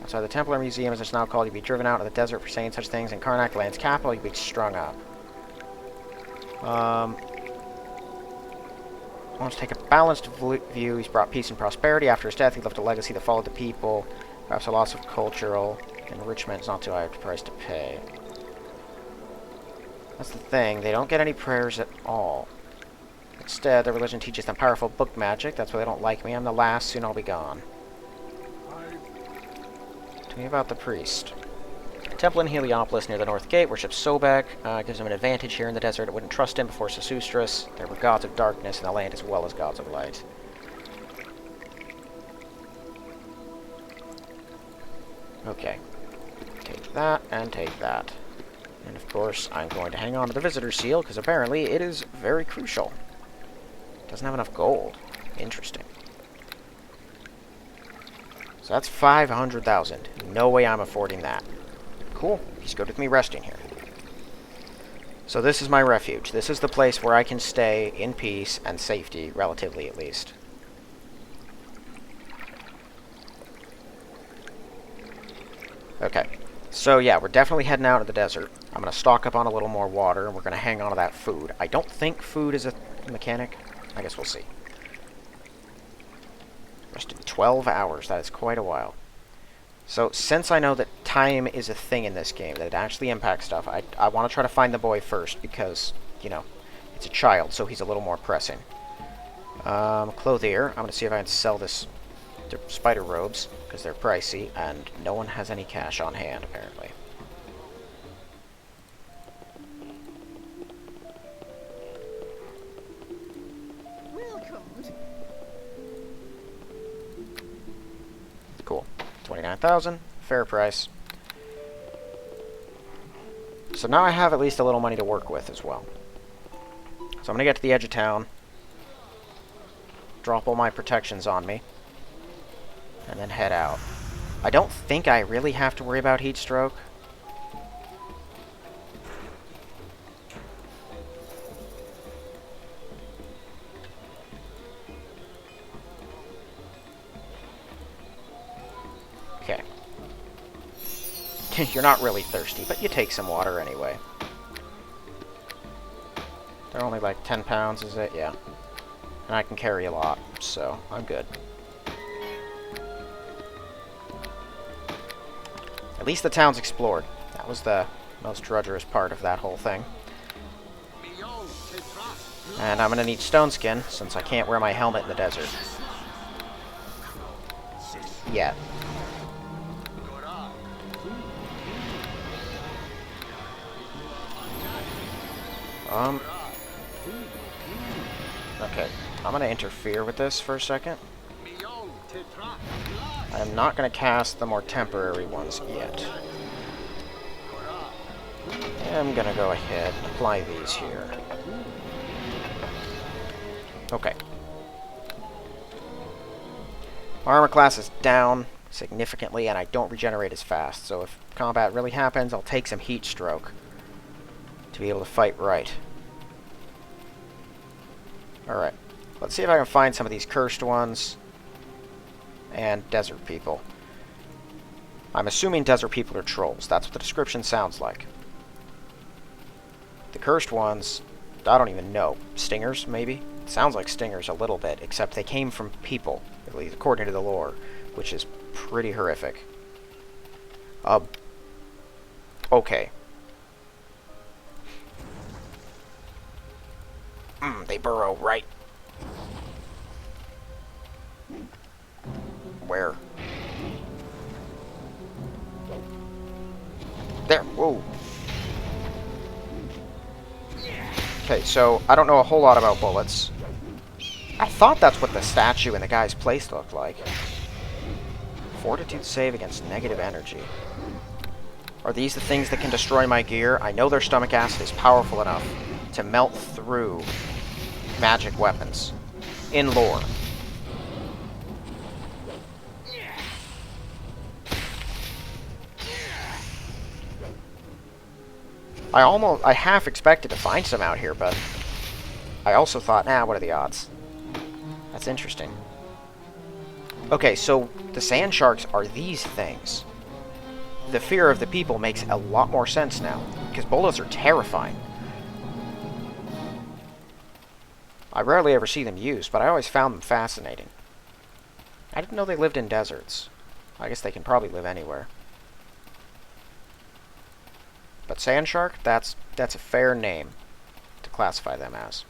Outside the Templar Museum, as it's now called, you'd be driven out of the desert for saying such things. In Karnak, land's capital, you'd be strung up. Wants to take a balanced view. He's brought peace and prosperity. After his death, he left a legacy that followed the people. Perhaps a loss of cultural enrichment is not too high a price to pay. That's the thing. They don't get any prayers at all. Instead, their religion teaches them powerful book magic. That's why they don't like me. I'm the last. Soon I'll be gone. Tell me about the priest. Temple in Heliopolis near the North Gate worships Sobek. Gives him an advantage here in the desert. I wouldn't trust him before Sesustris. There were gods of darkness in the land as well as gods of light. Okay. Take that and take that. And of course, I'm going to hang on to the visitor seal because apparently it is very crucial. Doesn't have enough gold. Interesting. So that's 500,000. No way I'm affording that. Cool. He's good with me resting here. So this is my refuge. This is the place where I can stay in peace and safety, relatively at least. Okay. So yeah, we're definitely heading out of the desert. I'm going to stock up on a little more water, and we're going to hang on to that food. I don't think food is a mechanic. I guess we'll see. Rested 12 hours. That is quite a while. So, since I know that time is a thing in this game, that it actually impacts stuff, I want to try to find the boy first, because, you know, it's a child, so he's a little more pressing. Clothier. I'm going to see if I can sell this spider robes, because they're pricey, and no one has any cash on hand, apparently. Cool. 29,000. Fair price. So now I have at least a little money to work with as well. So I'm going to get to the edge of town. Drop all my protections on me. And then head out. I don't think I really have to worry about heat stroke. Okay. You're not really thirsty, but you take some water anyway. They're only like 10 pounds, is it? Yeah. And I can carry a lot, so I'm good. At least the town's explored. That was the most drudgerous part of that whole thing. And I'm gonna need stone skin, since I can't wear my helmet in the desert. Yet. Okay, I'm gonna interfere with this for a second. I'm not gonna cast the more temporary ones yet. I'm gonna go ahead and apply these here. Okay. Armor class is down significantly, and I don't regenerate as fast, so if combat really happens, I'll take some heat stroke to be able to fight right. Alright, let's see if I can find some of these cursed ones and desert people. I'm assuming desert people are trolls. That's what the description sounds like. The cursed ones, I don't even know. Stingers, maybe? It sounds like stingers a little bit, except they came from people, at least according to the lore, which is pretty horrific. Okay. They burrow right. Where? There. Whoa. Okay, so I don't know a whole lot about bullets. I thought that's what the statue in the guy's place looked like. Fortitude save against negative energy. Are these the things that can destroy my gear? I know their stomach acid is powerful enough to melt through magic weapons. In lore. I half expected to find some out here, but I also thought, nah, what are the odds? That's interesting. Okay, so the sand sharks are these things. The fear of the people makes a lot more sense now, because bullets are terrifying. I rarely ever see them used, but I always found them fascinating. I didn't know they lived in deserts. I guess they can probably live anywhere. But sand shark, that's a fair name to classify them as.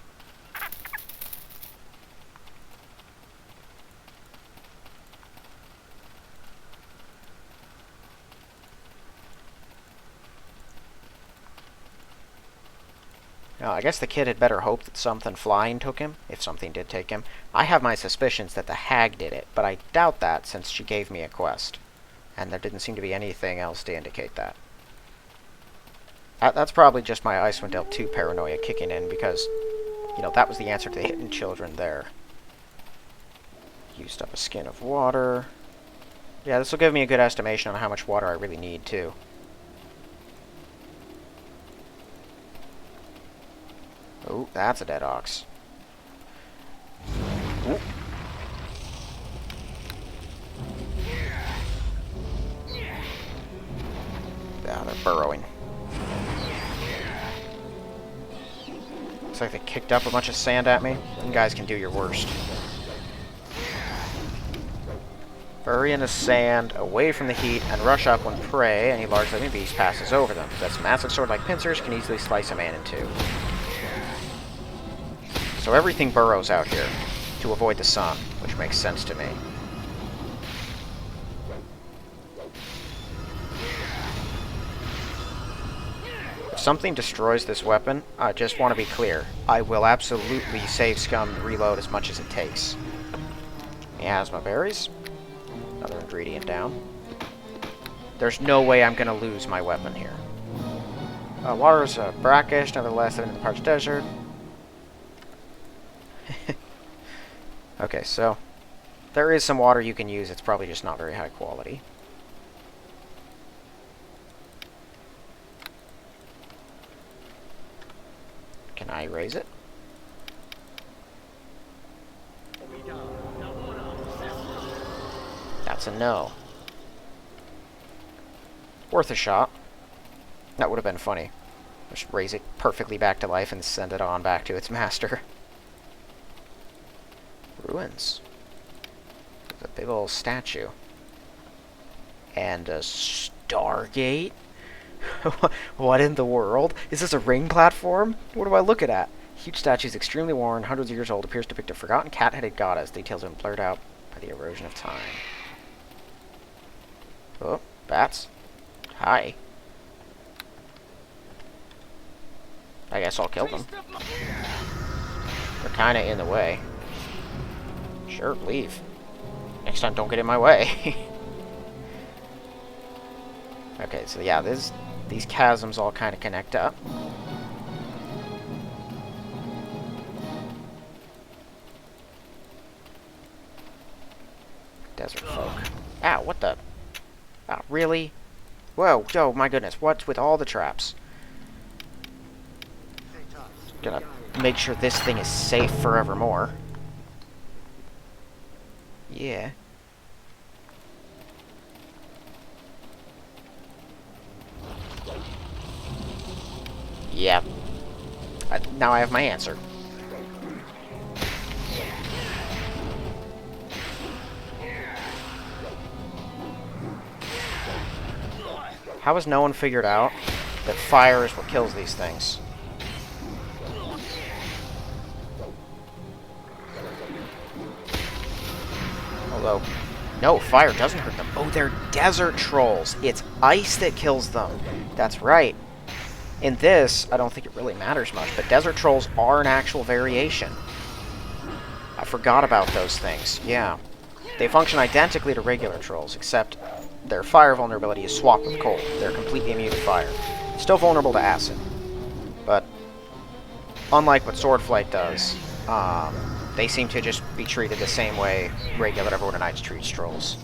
Now, I guess the kid had better hope that something flying took him, if something did take him. I have my suspicions that the hag did it, but I doubt that since she gave me a quest. And there didn't seem to be anything else to indicate that. That's probably just my Icewind Dale 2 paranoia kicking in, because, you know, that was the answer to the hidden children there. Used up a skin of water. Yeah, this will give me a good estimation on how much water I really need, too. Oh, that's a dead ox. Ooh. Yeah, they're burrowing. Looks like they kicked up a bunch of sand at me. You guys can do your worst. Bury in the sand, away from the heat, and rush up when prey, any large living beast, passes over them. That's massive sword-like pincers can easily slice a man in two. So everything burrows out here to avoid the sun, which makes sense to me. If something destroys this weapon, I just want to be clear. I will absolutely save scum and reload as much as it takes. Miasma berries. Another ingredient down. There's no way I'm going to lose my weapon here. Water is brackish, nevertheless, in the parched desert. Okay, so there is some water you can use. It's probably just not very high quality. Can I raise it? That's a no. Worth a shot. That would have been funny. Just raise it perfectly back to life and send it on back to its master. Ruins. There's a big old statue. And a Stargate? What in the world? Is this a ring platform? What am I looking at? Huge statue is extremely worn, hundreds of years old, appears to depict a forgotten cat-headed goddess. Details have been blurred out by the erosion of time. Oh, bats. Hi. I guess I'll kill them. They're kinda in the way. Sure, leave. Next time, don't get in my way. Okay, so yeah, these chasms all kind of connect up. Desert folk. Ow, what the? Oh, really? Whoa, oh my goodness, what's with all the traps? Gonna make sure this thing is safe forevermore. Yeah. Yeah. Now I have my answer. How has no one figured out that fire is what kills these things? Although, no, fire doesn't hurt them. Oh, they're desert trolls. It's ice that kills them. That's right. In this, I don't think it really matters much, but desert trolls are an actual variation. I forgot about those things. Yeah. They function identically to regular trolls, except their fire vulnerability is swapped with cold. They're completely immune to fire. Still vulnerable to acid. But, unlike what Swordflight does, they seem to just be treated the same way regular Everwinter Nights treats trolls.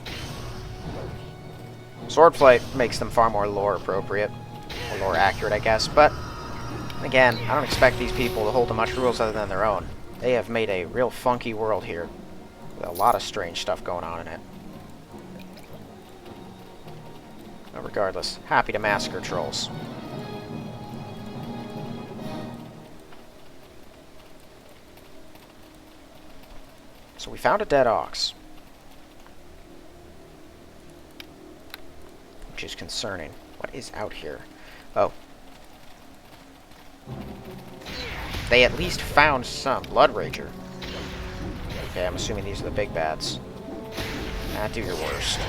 Swordflight makes them far more lore appropriate. Or lore accurate, I guess, but again, I don't expect these people to hold to much rules other than their own. They have made a real funky world here, with a lot of strange stuff going on in it. But regardless, happy to massacre trolls. So we found a dead ox, which is concerning. What is out here? Oh. They at least found some. Blood Rager. Okay, I'm assuming these are the big bads. Ah, do your worst.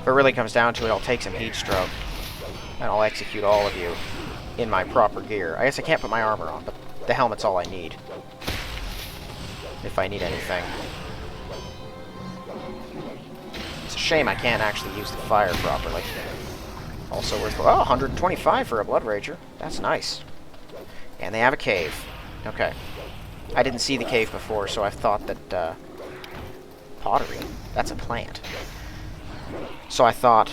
If it really comes down to it, I'll take some heat stroke. And I'll execute all of you in my proper gear. I guess I can't put my armor on, but the helmet's all I need. If I need anything. It's a shame I can't actually use the fire properly. Also worth, oh, 125 for a Blood Rager. That's nice. And they have a cave. Okay. I didn't see the cave before, so I thought that, pottery. That's a plant. So I thought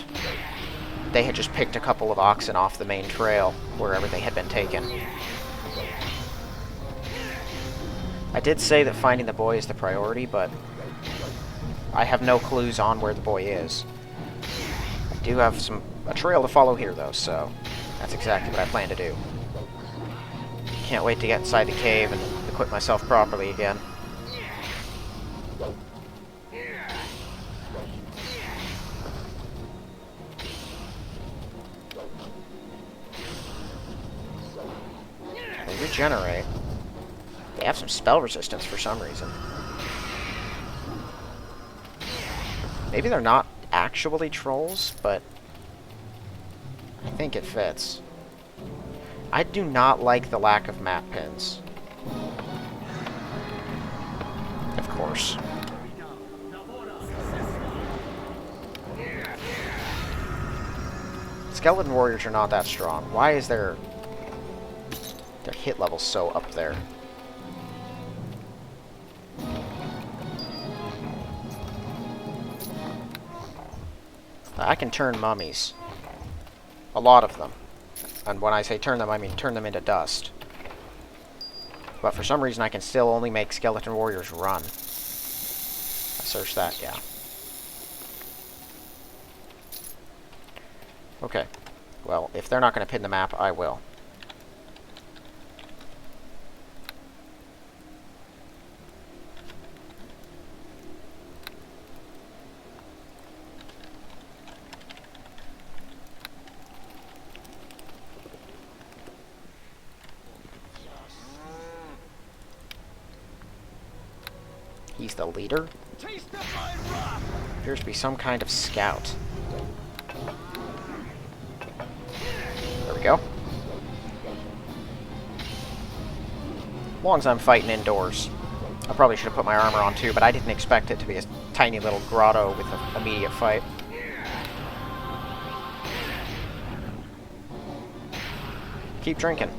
they had just picked a couple of oxen off the main trail, wherever they had been taken. I did say that finding the boy is the priority, but I have no clues on where the boy is. I do have a trail to follow here, though, so that's exactly what I plan to do. Can't wait to get inside the cave and equip myself properly again. They regenerate. They have some spell resistance for some reason. Maybe they're not actually trolls, but I think it fits. I do not like the lack of map pins. Of course. Skeleton warriors are not that strong. Why is their hit level so up there? I can turn mummies. A lot of them. And when I say turn them, I mean turn them into dust. But for some reason I can still only make skeleton warriors run. I searched that, yeah. Okay. Well, if they're not going to pin the map, I will. He's the leader? Taste of my wrath! Appears to be some kind of scout. There we go. As long as I'm fighting indoors. I probably should have put my armor on too, but I didn't expect it to be a tiny little grotto with an immediate fight. Keep drinking.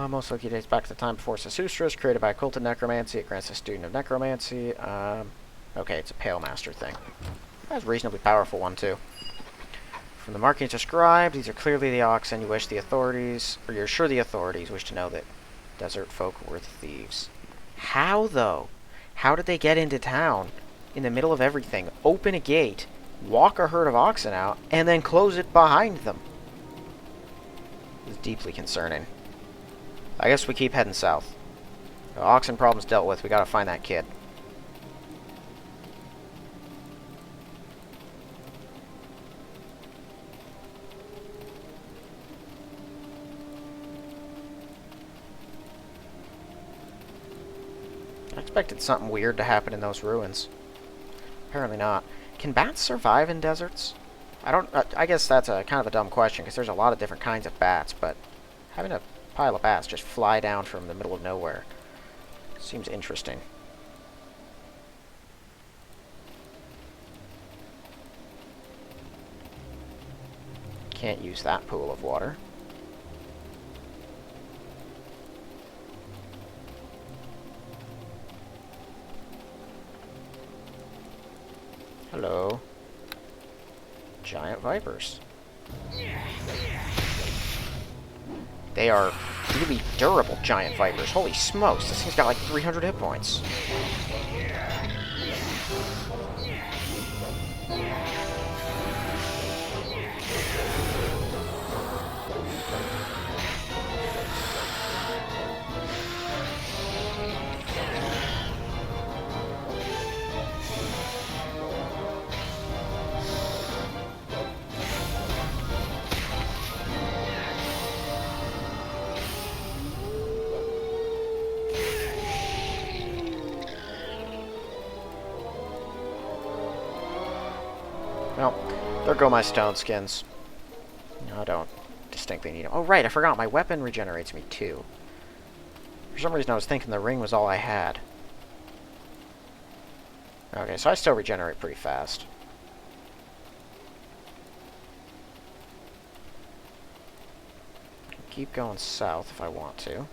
Most likely dates back to the time before Sesustras, created by a cult of necromancy. It grants a student of necromancy. Okay, it's a Pale Master thing. That's a reasonably powerful one, too. From the markings described, these are clearly the oxen you wish the authorities, or you're sure the authorities wish to know that desert folk were thieves. How, though? How did they get into town in the middle of everything, open a gate, walk a herd of oxen out, and then close it behind them? It's deeply concerning. I guess we keep heading south. The oxen problem's dealt with. We gotta find that kid. I expected something weird to happen in those ruins. Apparently not. Can bats survive in deserts? I guess that's a kind of a dumb question, because there's a lot of different kinds of bats, but having a pile of bats just fly down from the middle of nowhere seems interesting. Can't use that pool of water. Hello. Giant vipers. They are really durable giant vipers. Holy smokes, this thing's got like 300 hit points. Well, there go my stone skins. No, I don't distinctly need them. Oh, right, I forgot. My weapon regenerates me, too. For some reason, I was thinking the ring was all I had. Okay, so I still regenerate pretty fast. Keep going south if I want to.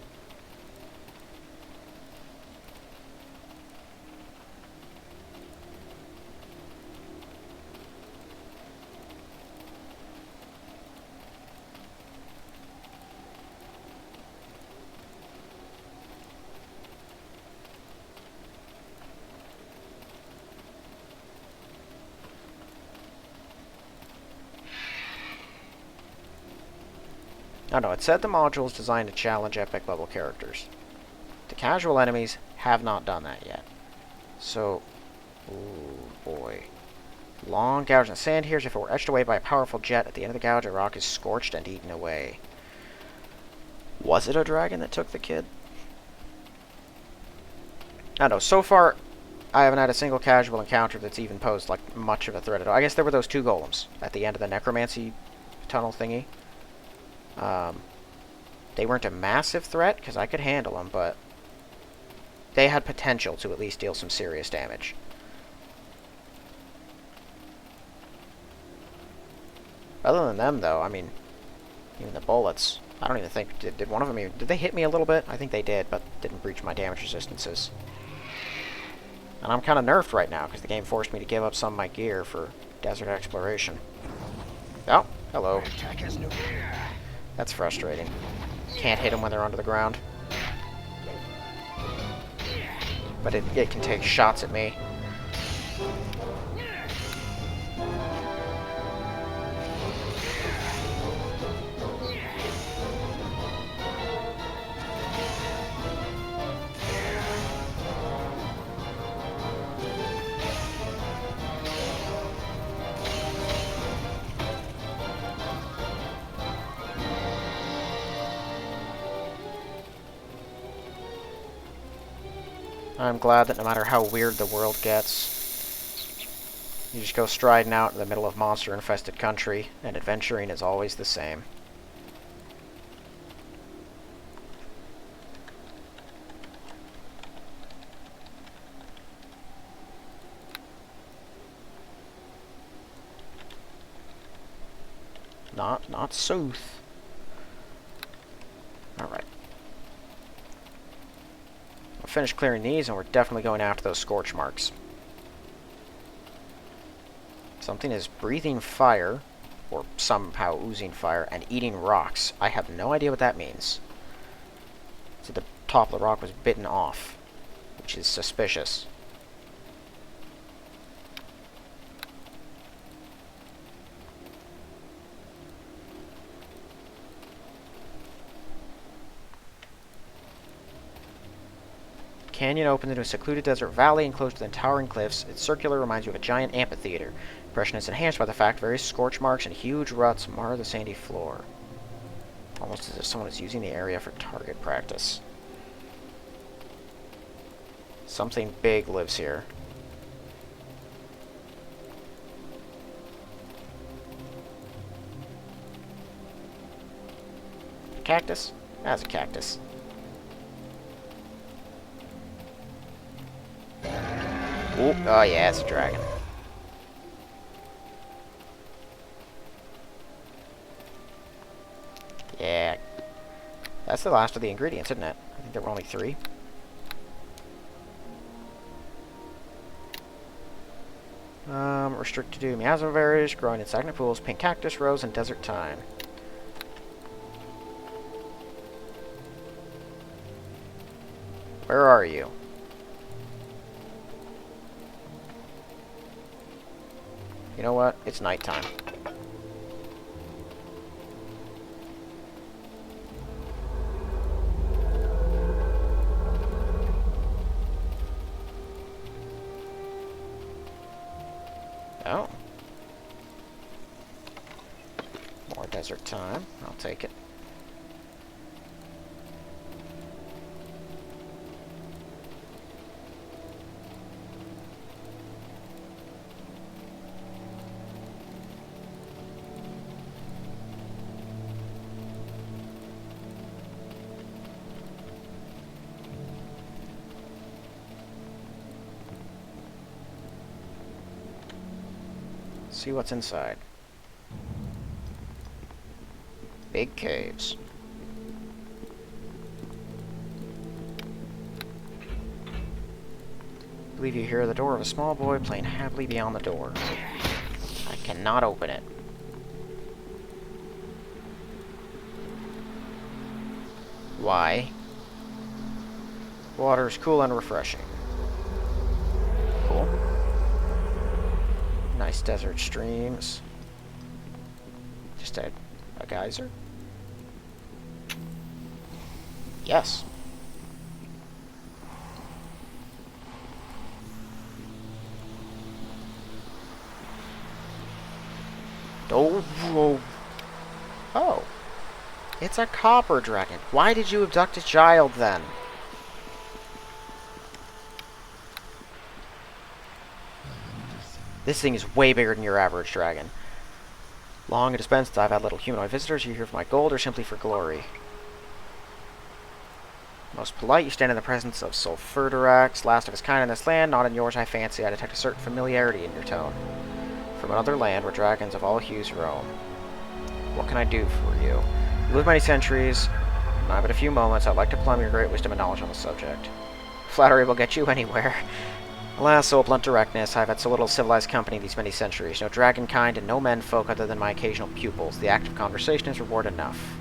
Oh no, it said the module is designed to challenge epic level characters. The casual enemies have not done that yet. So, oh boy. Long gouge in the sand here as if it were etched away by a powerful jet. At the end of the gouge, a rock is scorched and eaten away. Was it a dragon that took the kid? I don't know, so far I haven't had a single casual encounter that's even posed like much of a threat at all. I guess there were those two golems at the end of the necromancy tunnel thingy. They weren't a massive threat, because I could handle them, but they had potential to at least deal some serious damage. Other than them, though, I mean, even the bullets, I don't even think, did one of them even, did they hit me a little bit? I think they did, but didn't breach my damage resistances. And I'm kind of nerfed right now, because the game forced me to give up some of my gear for desert exploration. Oh, hello. That's frustrating. Can't hit them when they're under the ground. But it can take shots at me. I'm glad that no matter how weird the world gets, you just go striding out in the middle of monster-infested country, and adventuring is always the same. Not south. Alright. We'll finish clearing these, and we're definitely going after those scorch marks. Something is breathing fire, or somehow oozing fire, and eating rocks. I have no idea what that means. So the top of the rock was bitten off, which is suspicious. Canyon opens into a secluded desert valley enclosed within towering cliffs. Its circular reminds you of a giant amphitheater. Impression is enhanced by the fact various scorch marks and huge ruts mar the sandy floor. Almost as if someone is using the area for target practice. Something big lives here. A cactus? That's a cactus. Ooh, oh yeah, it's a dragon. Yeah. That's the last of the ingredients, isn't it? I think there were only 3. Restricted to miasma berries, growing in stagnant pools, pink cactus, rose, and desert thyme. Where are you? You know what? It's nighttime. Oh. More desert time. I'll take it. See what's inside. Big caves. I believe you hear the door of a small boy playing happily beyond the door. I cannot open it. Why? Water is cool and refreshing. Cool. Nice desert streams. Just a geyser? Yes. Oh, whoa. Oh. It's a copper dragon. Why did you abduct a child then? This thing is way bigger than your average dragon. Long and dispensed, I've had little humanoid visitors. You here for my gold or simply for glory? Most polite, you stand in the presence of Sulfurdirax, last of his kind in this land, not in yours, I fancy. I detect a certain familiarity in your tone. From another land where dragons of all hues roam. What can I do for you? You live many centuries, and I have but a few moments. I'd like to plumb your great wisdom and knowledge on the subject. Flattery will get you anywhere. Alas, so blunt directness, I've had so little civilized company these many centuries. No dragonkind and no menfolk other than my occasional pupils. The act of conversation is reward enough.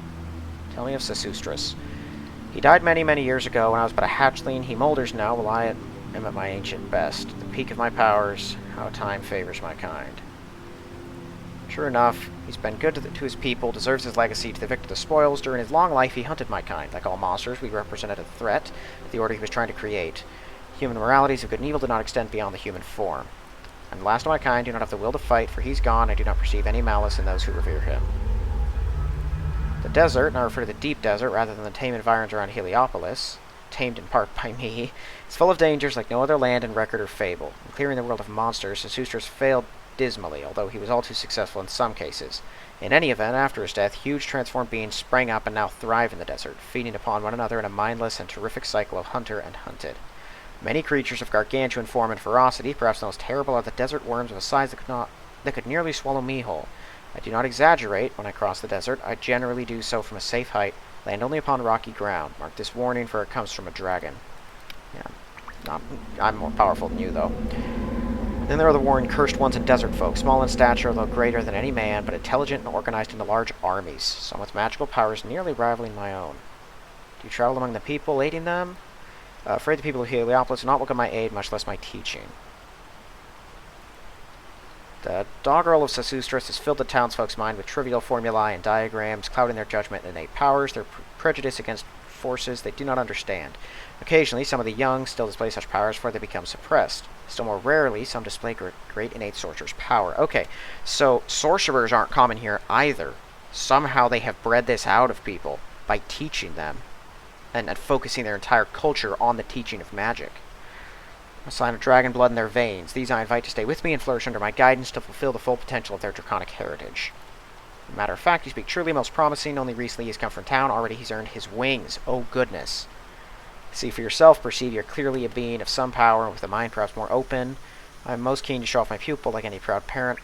Tell me of Sesustris. He died many, many years ago when I was but a hatchling. He moulders now while I am at my ancient best. The peak of my powers, how time favors my kind. Sure enough, he's been good to his people, deserves his legacy to the victor of the spoils. During his long life, he hunted my kind. Like all monsters, we represented a threat to the order he was trying to create. Human moralities of good and evil do not extend beyond the human form. I'm the last of my kind, do not have the will to fight, for he's gone. I do not perceive any malice in those who revere him. The desert, and I refer to the deep desert rather than the tame environs around Heliopolis. tamed in part by me. It's full of dangers like no other land in record or fable. In clearing the world of monsters, Zarathustra failed dismally, although he was all too successful in some cases. In any event, after his death, huge transformed beings sprang up and now thrive in the desert, feeding upon one another in a mindless and terrific cycle of hunter and hunted. Many creatures of gargantuan form and ferocity, perhaps the most terrible are the desert worms of a size that could nearly swallow me whole. I do not exaggerate when I cross the desert. I generally do so from a safe height, land only upon rocky ground. Mark this warning, for it comes from a dragon. Yeah, I'm more powerful than you, though. Then there are the warring cursed ones and desert folk, small in stature, although greater than any man, but intelligent and organized into large armies, some with magical powers nearly rivaling my own. Do you travel among the people, aiding them? Afraid the people of Heliopolis do not welcome my aid, much less my teaching. The doggerel of Zarathustra has filled the townsfolk's mind with trivial formulae and diagrams, clouding their judgment and innate powers, their prejudice against forces they do not understand. Occasionally, some of the young still display such powers, for they become suppressed. Still more rarely, some display great innate sorcerer's power. Okay, so sorcerers aren't common here either. Somehow they have bred this out of people by teaching them and focusing their entire culture on the teaching of magic. A sign of dragon blood in their veins. These I invite to stay with me and flourish under my guidance to fulfill the full potential of their draconic heritage. As a matter of fact, you speak truly most promising. Only recently he's come from town. Already he's earned his wings. Oh, goodness. See for yourself. Perceive you're clearly a being of some power, and with a mind perhaps more open. I'm most keen to show off my pupil like any proud parent.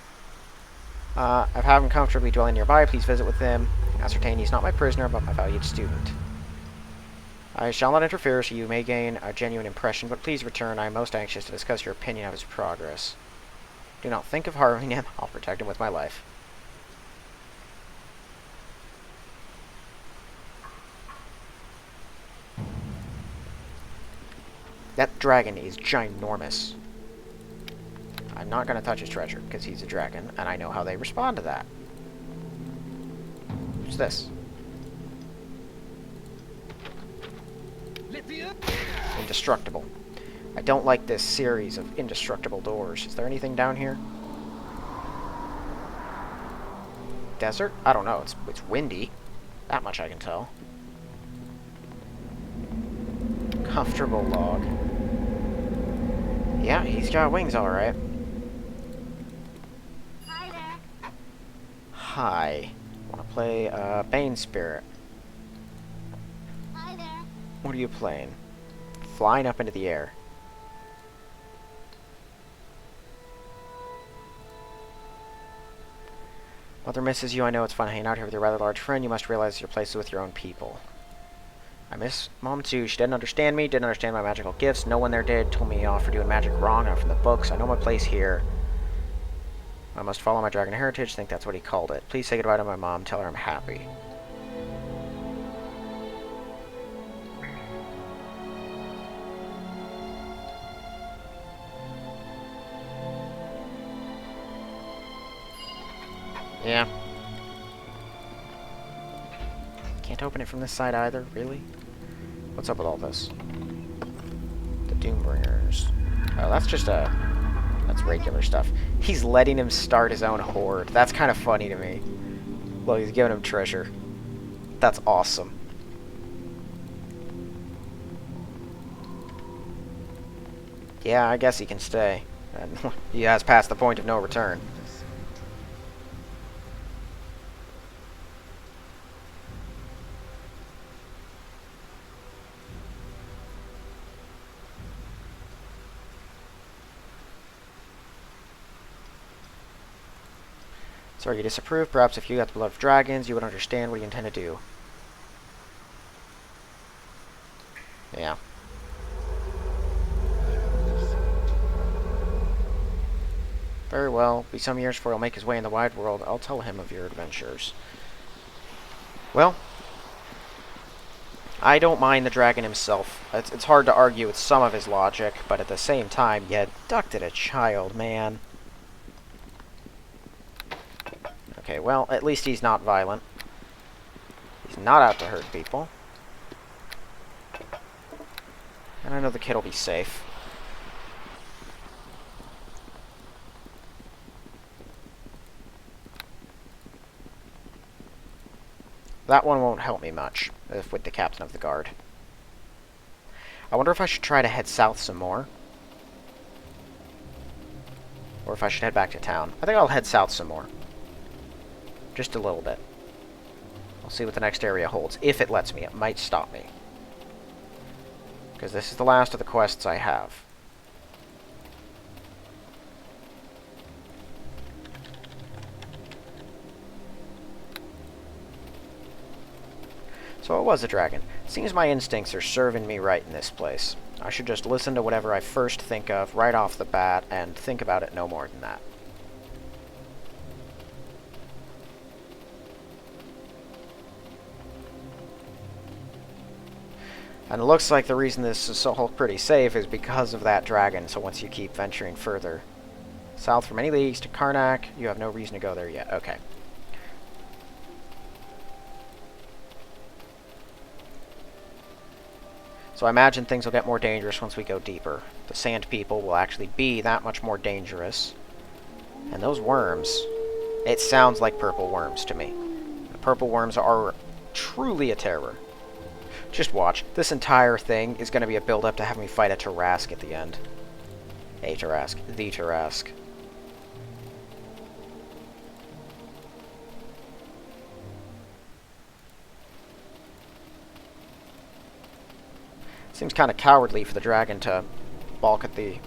I've had him comfortably dwelling nearby. Please visit with him. Ascertain he's not my prisoner, but my valued student. I shall not interfere, so you may gain a genuine impression, but please return. I am most anxious to discuss your opinion of his progress. Do not think of harming him. I'll protect him with my life. That dragon is ginormous. I'm not going to touch his treasure, because he's a dragon, and I know how they respond to that. What's this? Indestructible. I don't like this series of indestructible doors. Is there anything down here? Desert? I don't know. It's windy. That much I can tell. Comfortable log. Yeah, he's got wings alright. Hi there. Hi. Wanna play, Bane Spirit. Hi there. What are you playing? Flying up into the air. Mother misses you. I know it's fun hanging out here with your rather large friend. You must realize your place is with your own people. I miss Mom too. She didn't understand me, didn't understand my magical gifts. No one there did. Told me off for doing magic wrong, not from the books. I know my place here. I must follow my dragon heritage. I think that's what he called it. Please say goodbye to my mom. Tell her I'm happy. Yeah. Can't open it from this side either, really? What's up with all this? The Doombringers. Oh, that's just that's regular stuff. He's letting him start his own horde. That's kind of funny to me. Well, he's giving him treasure. That's awesome. Yeah, I guess he can stay. He has passed the point of no return. Sorry you disapprove. Perhaps if you got the blood of dragons, you would understand what you intend to do. Yeah. Very well. Be some years before he'll make his way in the wide world. I'll tell him of your adventures. Well, I don't mind the dragon himself. It's hard to argue with some of his logic, but at the same time, you abducted a child, man. Okay, well, at least he's not violent. He's not out to hurt people. And I know the kid will be safe. That one won't help me much with the captain of the guard. I wonder if I should try to head south some more. Or if I should head back to town. I think I'll head south some more. Just a little bit. I'll see what the next area holds. If it lets me, it might stop me. Because this is the last of the quests I have. So it was a dragon. Seems my instincts are serving me right in this place. I should just listen to whatever I first think of right off the bat and think about it no more than that. And it looks like the reason this is so pretty safe is because of that dragon, so once you keep venturing further south for many leagues to Karnak, you have no reason to go there yet. Okay. So I imagine things will get more dangerous once we go deeper. The sand people will actually be that much more dangerous. And those worms, it sounds like purple worms to me. The purple worms are truly a terror. Just watch. This entire thing is going to be a build-up to have me fight a Tarrasque at the end. A Tarrasque. The Tarrasque. Seems kind of cowardly for the dragon to balk at the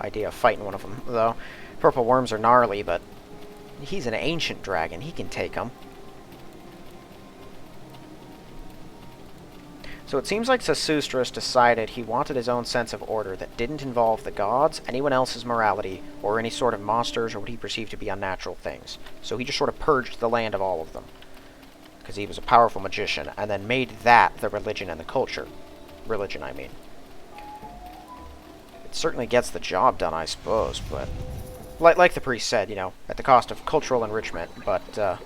idea of fighting one of them, though. Purple worms are gnarly, but he's an ancient dragon. He can take them. So it seems like Sesustris decided he wanted his own sense of order that didn't involve the gods, anyone else's morality, or any sort of monsters or what he perceived to be unnatural things. So he just sort of purged the land of all of them. Because he was a powerful magician, and then made that the religion and the culture. Religion, I mean. It certainly gets the job done, I suppose, but... Like the priest said, you know, at the cost of cultural enrichment, but,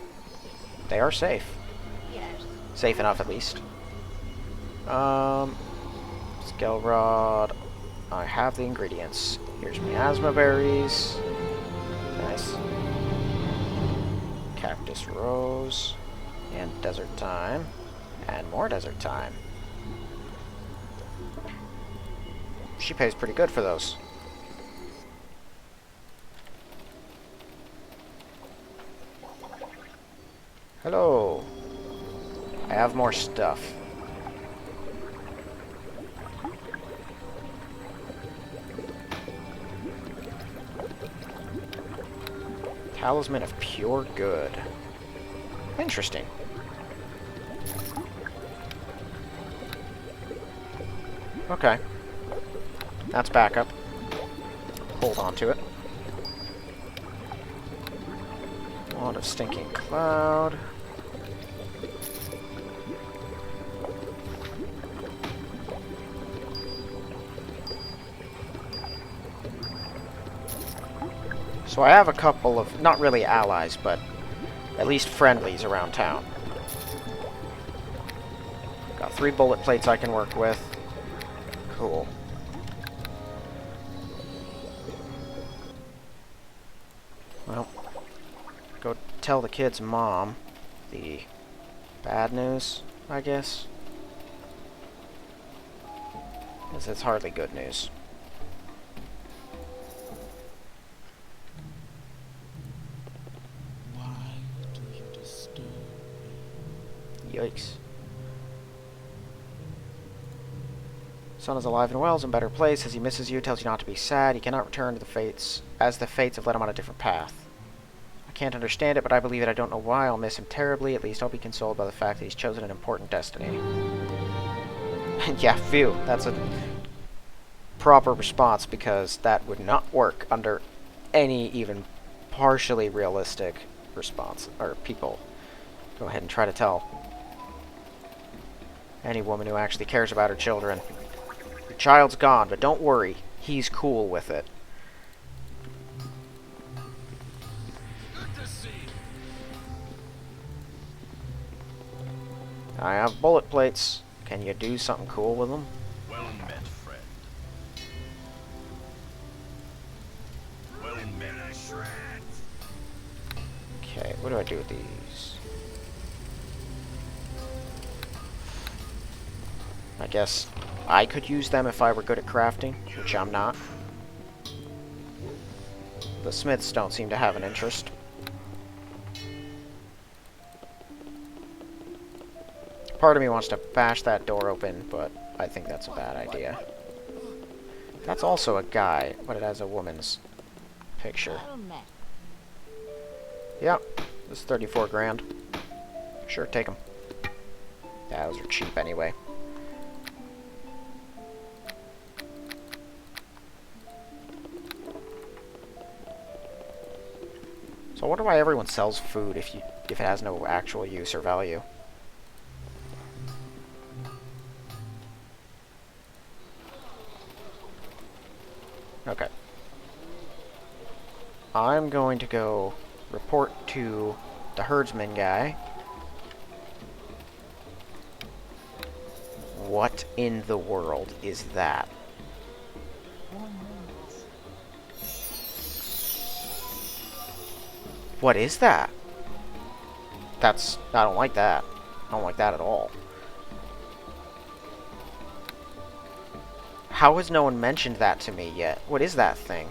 they are safe. Yes. Safe enough, at least. Scale rod. I have the ingredients. Here's miasma berries. Nice. Cactus rose. And desert thyme. And more desert thyme. She pays pretty good for those. Hello. I have more stuff. Talisman of Pure Good. Interesting. Okay. That's backup. Hold on to it. Wand of Stinking Cloud. So I have a couple of, not really allies, but at least friendlies around town. Got 3 bullet plates I can work with. Cool. Well, go tell the kid's mom the bad news, I guess. Because it's hardly good news. Yikes. Son is alive and well, is in a better place. Says he misses you, tells you not to be sad. He cannot return to the fates, as the fates have led him on a different path. I can't understand it, but I believe it. I don't know why. I'll miss him terribly. At least I'll be consoled by the fact that he's chosen an important destiny. Yeah, phew. That's a proper response, because that would not work under any even partially realistic response, or people. Go ahead and try to tell any woman who actually cares about her children. Your child's gone, but don't worry. He's cool with it. Good to see. I have bullet plates. Can you do something cool with them? Well met, friend. Well met. Okay, what do I do with these? I guess I could use them if I were good at crafting, which I'm not. The smiths don't seem to have an interest. Part of me wants to bash that door open, but I think that's a bad idea. That's also a guy, but it has a woman's picture. Well met. Yep, this is 34 grand. Sure, take them. Yeah, those are cheap anyway. So I wonder why everyone sells food if it has no actual use or value. Okay. I'm going to go report to the herdsman guy. What in the world is that? What is that? I don't like that. I don't like that at all. How has no one mentioned that to me yet? What is that thing?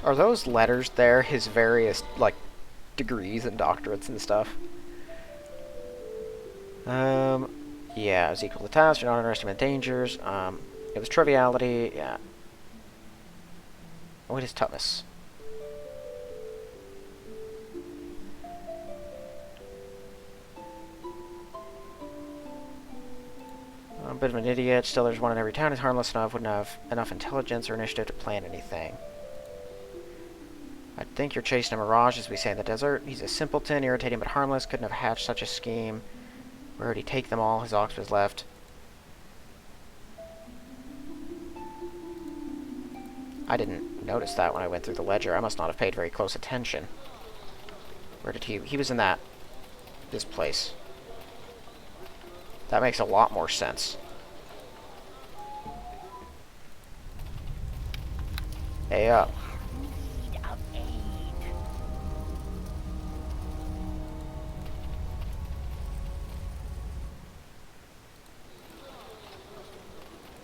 Are those letters there his various, like, degrees and doctorates and stuff? Yeah, it was equal to the task, you're not underestimating dangers, it was triviality, yeah. What is toughness? A bit of an idiot, still there's one in every town, he's harmless enough, wouldn't have enough intelligence or initiative to plan anything. I think you're chasing a mirage, as we say in the desert. He's a simpleton, irritating but harmless, couldn't have hatched such a scheme. Where would he take them all? His ox was left. I didn't notice that when I went through the ledger. I must not have paid very close attention. Where did he... He was in this place. That makes a lot more sense. Hey up.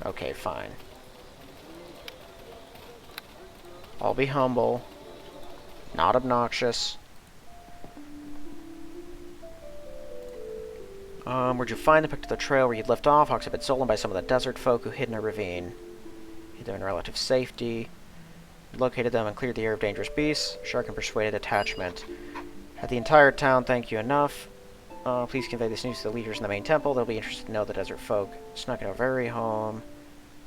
Okay, fine. I'll be humble. Not obnoxious. Where'd you find them? Picked up the trail where you'd left off. Hawks have been stolen by some of the desert folk who hid in a ravine. Hid them in relative safety. Located them and cleared the air of dangerous beasts. Shark and persuaded attachment. Had the entire town thank you enough. Please convey this news to the leaders in the main temple. They'll be interested to know the desert folk snuck in our very home.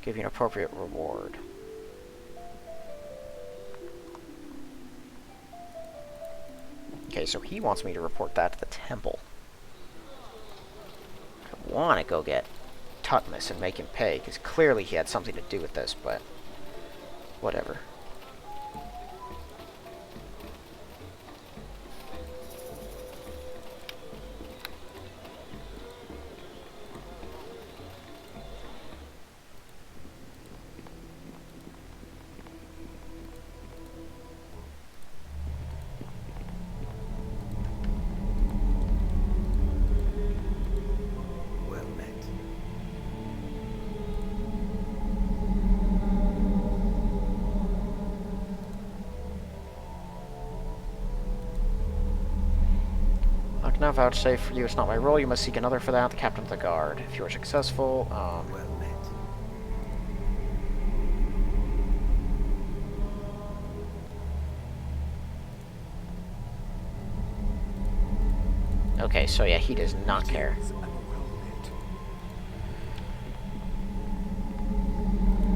Give you an appropriate reward. Okay, so he wants me to report that to the temple. I want to go get Tutmus and make him pay, because clearly he had something to do with this, but whatever. Well met. I cannot vouchsafe for you. It's not my role. You must seek another for that, the captain of the guard. If you are successful, Well met. Okay, so yeah, he does not care.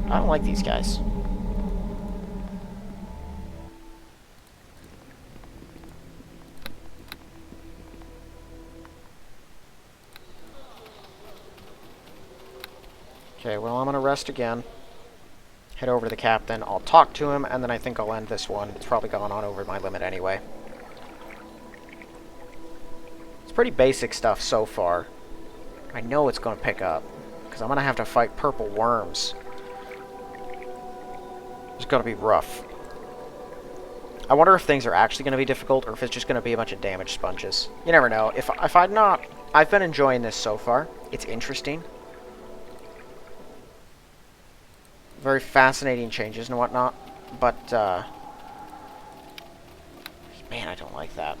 I don't like these guys. Okay, well, I'm gonna rest again. Head over to the captain. I'll talk to him, and then I think I'll end this one. It's probably gone on over my limit anyway. pretty basic stuff so far. I know it's going to pick up, because I'm going to have to fight purple worms. It's going to be rough. I wonder if things are actually going to be difficult, or if it's just going to be a bunch of damage sponges. You never know. If I'm not... I've been enjoying this so far. It's interesting. Very fascinating changes and whatnot. But, man, I don't like that.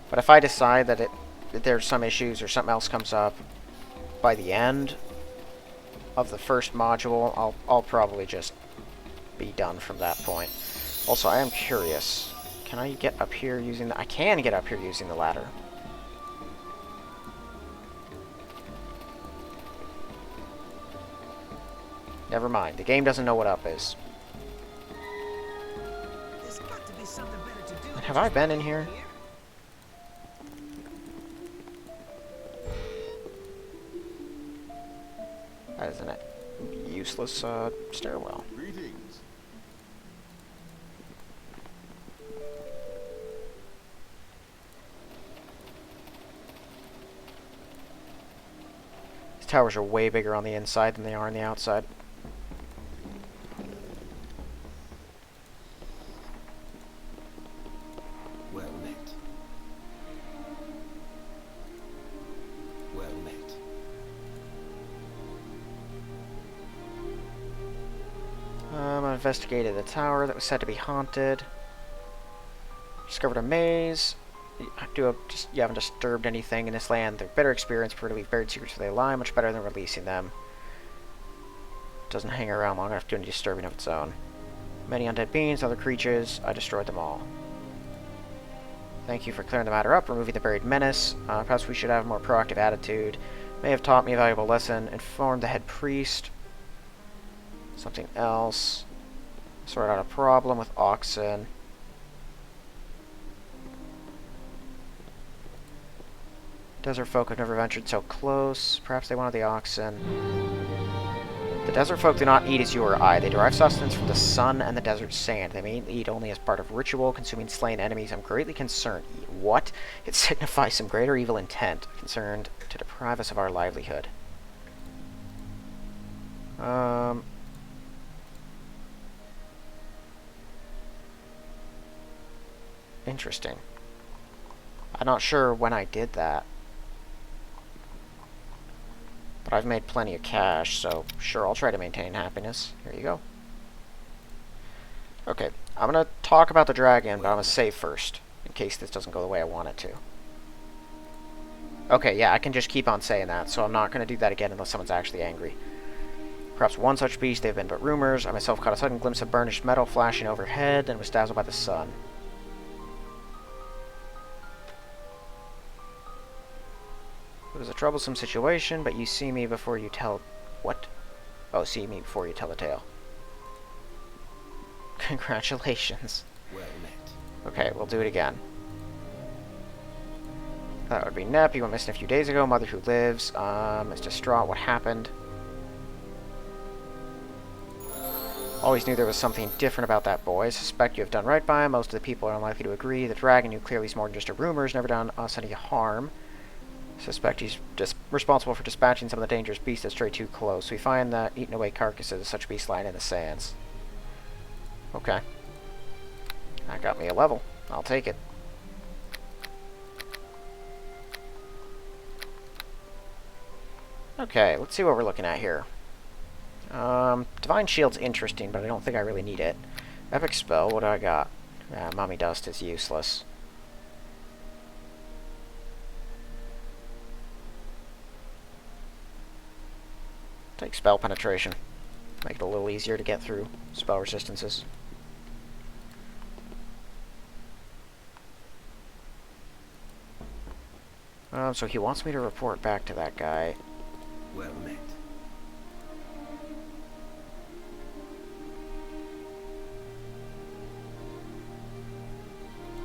But if I decide that there's some issues or something else comes up by the end of the first module, I'll probably just be done from that point. Also, I am curious. Can I get up here using the... I can get up here using the ladder. Never mind. The game doesn't know what up is. There's got to be something better to do. And have I been in here? That isn't it. Useless stairwell. Greetings. These towers are way bigger on the inside than they are on the outside. Well met. Well met. I investigated the tower that was said to be haunted. Discovered a maze. You haven't disturbed anything in this land. They're better experience prefer to leave buried secrets where they lie, much better than releasing them. Doesn't hang around long enough to do any disturbing of its own. Many undead beings, other creatures, I destroyed them all. Thank you for clearing the matter up, removing the buried menace. Perhaps we should have a more proactive attitude. May have taught me a valuable lesson. Informed the head priest. Something else. Sort out a problem with oxen. Desert folk have never ventured so close. Perhaps they wanted the oxen. The desert folk do not eat as you or I. They derive sustenance from the sun and the desert sand. They may eat only as part of ritual, consuming slain enemies. I'm greatly concerned. Eat what? It signifies some greater evil intent, concerned to deprive us of our livelihood. Interesting. I'm not sure when I did that. But I've made plenty of cash, so sure, I'll try to maintain happiness. Here you go. Okay, I'm going to talk about the dragon, but I'm going to save first, in case this doesn't go the way I want it to. Okay, yeah, I can just keep on saying that, so I'm not going to do that again unless someone's actually angry. Perhaps one such beast, they've been but rumors. I myself caught a sudden glimpse of burnished metal flashing overhead, and was dazzled by the sun. It was a troublesome situation, but you see me before you tell... What? Oh, see me before you tell the tale. Congratulations. Well met. Okay, we'll do it again. That would be Nep. He went missing a few days ago. Mother who lives. Is distraught. What happened? Always knew there was something different about that boy. I suspect you have done right by him. Most of the people are unlikely to agree. The dragon, who clearly is more than just a rumor, has never done us any harm. Suspect he's just responsible for dispatching some of the dangerous beasts that stray too close. We find that eaten away carcasses of such beasts lying in the sands. Okay. That got me a level. I'll take it. Okay, let's see what we're looking at here. Divine Shield's interesting, but I don't think I really need it. Epic Spell, what do I got? Mommy Dust is useless. Take Spell Penetration. Make it a little easier to get through spell resistances. So he wants me to report back to that guy. Well met.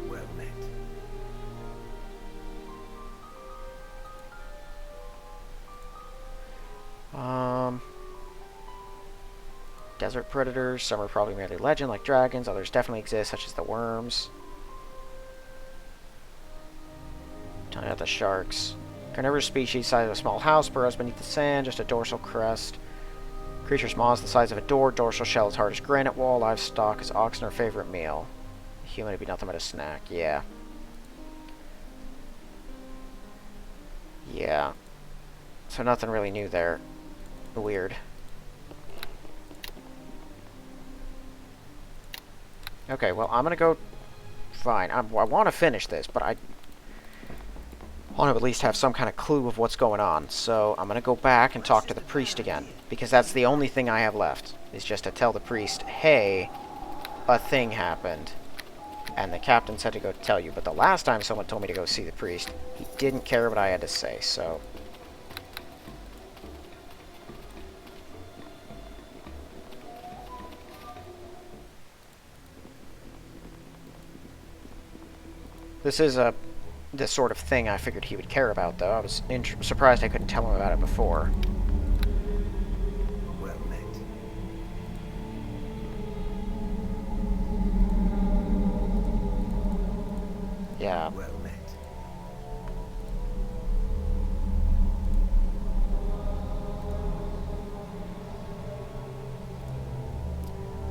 Well met. Desert predators. Some are probably merely legend, like dragons. Others definitely exist, such as the worms. Talking about the sharks. Carnivorous species, size of a small house, burrows beneath the sand, just a dorsal crest. Creature's maw is the size of a door, dorsal shell as hard as granite wall, livestock is oxen or favorite meal. Human would be nothing but a snack, yeah. Yeah. So nothing really new there. Weird. Okay, well, I'm gonna go... Fine, I want to finish this, but I want to at least have some kind of clue of what's going on. So I'm gonna go back and talk to the priest again, because that's the only thing I have left, is just to tell the priest, hey, a thing happened. And the captain said to go tell you, but the last time someone told me to go see the priest, he didn't care what I had to say, so... This is the sort of thing I figured he would care about, though. I was surprised I couldn't tell him about it before. Well met. Yeah. Well met.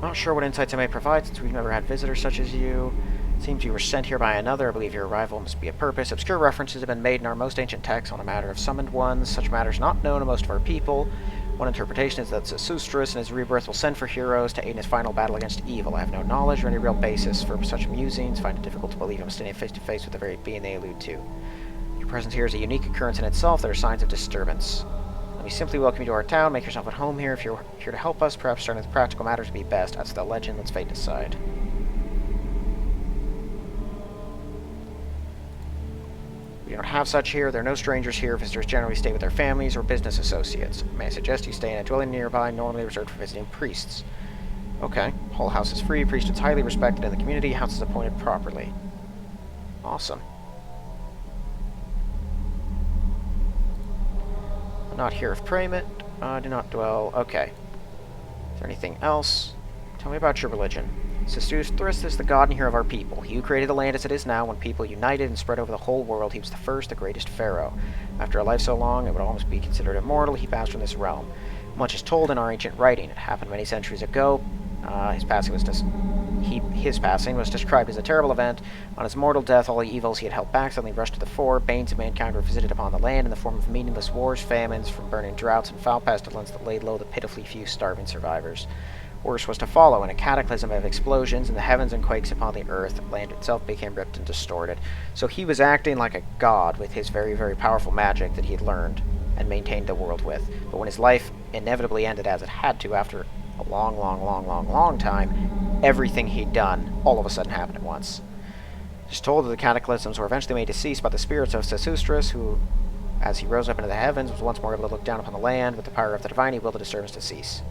Not sure what insights I may provide, since we've never had visitors such as you. Seems you were sent here by another. I believe your arrival must be a purpose. Obscure references have been made in our most ancient texts on a matter of summoned ones. Such matters not known to most of our people. One interpretation is that Zarathustra in his rebirth will send for heroes to aid in his final battle against evil. I have no knowledge or any real basis for such musings. Find it difficult to believe I'm standing face to face with the very being they allude to. Your presence here is a unique occurrence in itself. There are signs of disturbance. Let me simply welcome you to our town. Make yourself at home here. If you're here to help us, perhaps starting with practical matters would be best. As for the legend, let's fate decide. We don't have such here. There are no strangers here. Visitors generally stay with their families or business associates. May I suggest you stay in a dwelling nearby, normally reserved for visiting priests. Okay. Whole house is free. Priesthood's highly respected in the community. House is appointed properly. Awesome. I'm not here of payment. Do not dwell. Okay. Is there anything else? Tell me about your religion. Zarathustra is the god and hero of our people. He who created the land as it is now, when people united and spread over the whole world. He was the first, the greatest pharaoh. After a life so long, it would almost be considered immortal. He passed from this realm. Much is told in our ancient writing. It happened many centuries ago. His passing was described as a terrible event. On his mortal death, all the evils he had held back suddenly rushed to the fore. Banes of mankind were visited upon the land in the form of meaningless wars, famines, from burning droughts, and foul pestilence that laid low the pitifully few starving survivors. Worse was to follow, in a cataclysm of explosions in the heavens and quakes upon the earth. The land itself became ripped and distorted. So he was acting like a god with his very, very powerful magic that he had learned and maintained the world with. But when his life inevitably ended, as it had to after a long time, everything he'd done all of a sudden happened at once. Just told that the cataclysms were eventually made to cease by the spirits of Zarathustra, who, as he rose up into the heavens, was once more able to look down upon the land. With the power of the divine, he willed the disturbance to cease.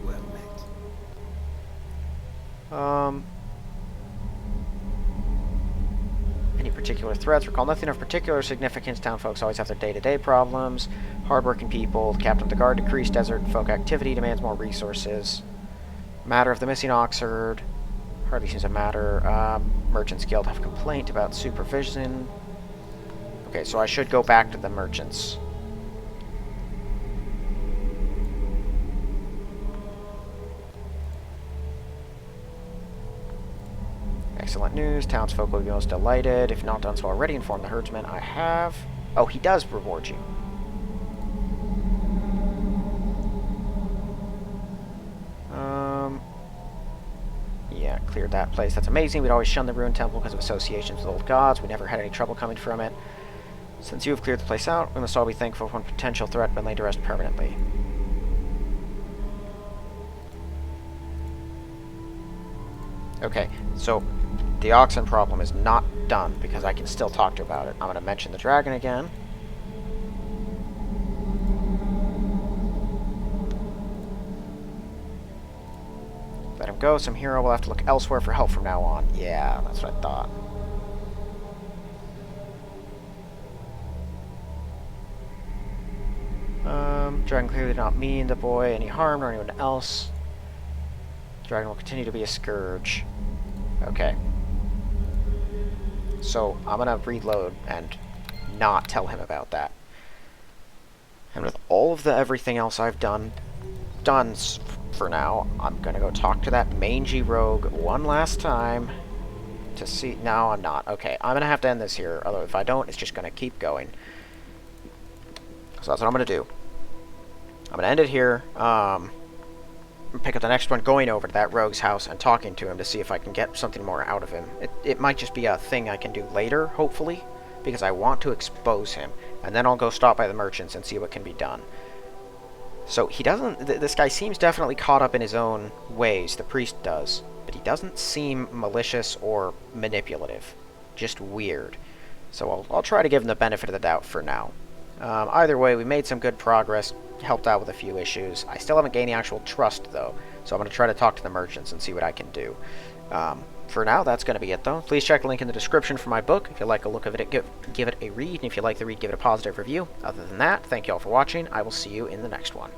Well met. Any particular threats? Recall nothing of particular significance. Town folks always have their day-to-day problems. Hard-working people. The captain of the guard decreased desert folk activity. Demands more resources. Matter of the missing oxherd. Hardly seems to matter. Merchants Guild have a complaint about supervision. Okay, so I should go back to the merchants. Excellent news. Townsfolk will be most delighted. If not done so already, inform the herdsman. I have. Oh, he does reward you. Yeah, cleared that place. That's amazing. We'd always shunned the ruined temple because of associations with old gods. We never had any trouble coming from it. Since you have cleared the place out, we must all be thankful for one potential threat been laid to rest permanently. Okay, so the oxen problem is not done because I can still talk to you about it. I'm going to mention the dragon again. Let him go. Some hero will have to look elsewhere for help from now on. Yeah, that's what I thought. Dragon clearly did not mean the boy any harm or anyone else. Dragon will continue to be a scourge. Okay. So I'm gonna reload and not tell him about that. And with all of the everything else I've done for now, I'm gonna go talk to that mangy rogue one last time to see. No, I'm not. Okay, I'm gonna have to end this here. Although if I don't, it's just gonna keep going. So that's what I'm gonna do. I'm gonna end it here. Pick up the next one, going over to that rogue's house and talking to him to see if I can get something more out of him. It might just be a thing I can do later, hopefully, because I want to expose him. And then I'll go stop by the merchants and see what can be done. So he doesn't... this guy seems definitely caught up in his own ways, the priest does. But he doesn't seem malicious or manipulative. Just weird. So I'll try to give him the benefit of the doubt for now. Either way, we made some good progress, helped out with a few issues. I still haven't gained the actual trust, though, so I'm going to try to talk to the merchants and see what I can do. For now, that's going to be it, though. Please check the link in the description for my book. If you like a look of it, give it a read, and if you like the read, give it a positive review. Other than that, thank you all for watching. I will see you in the next one.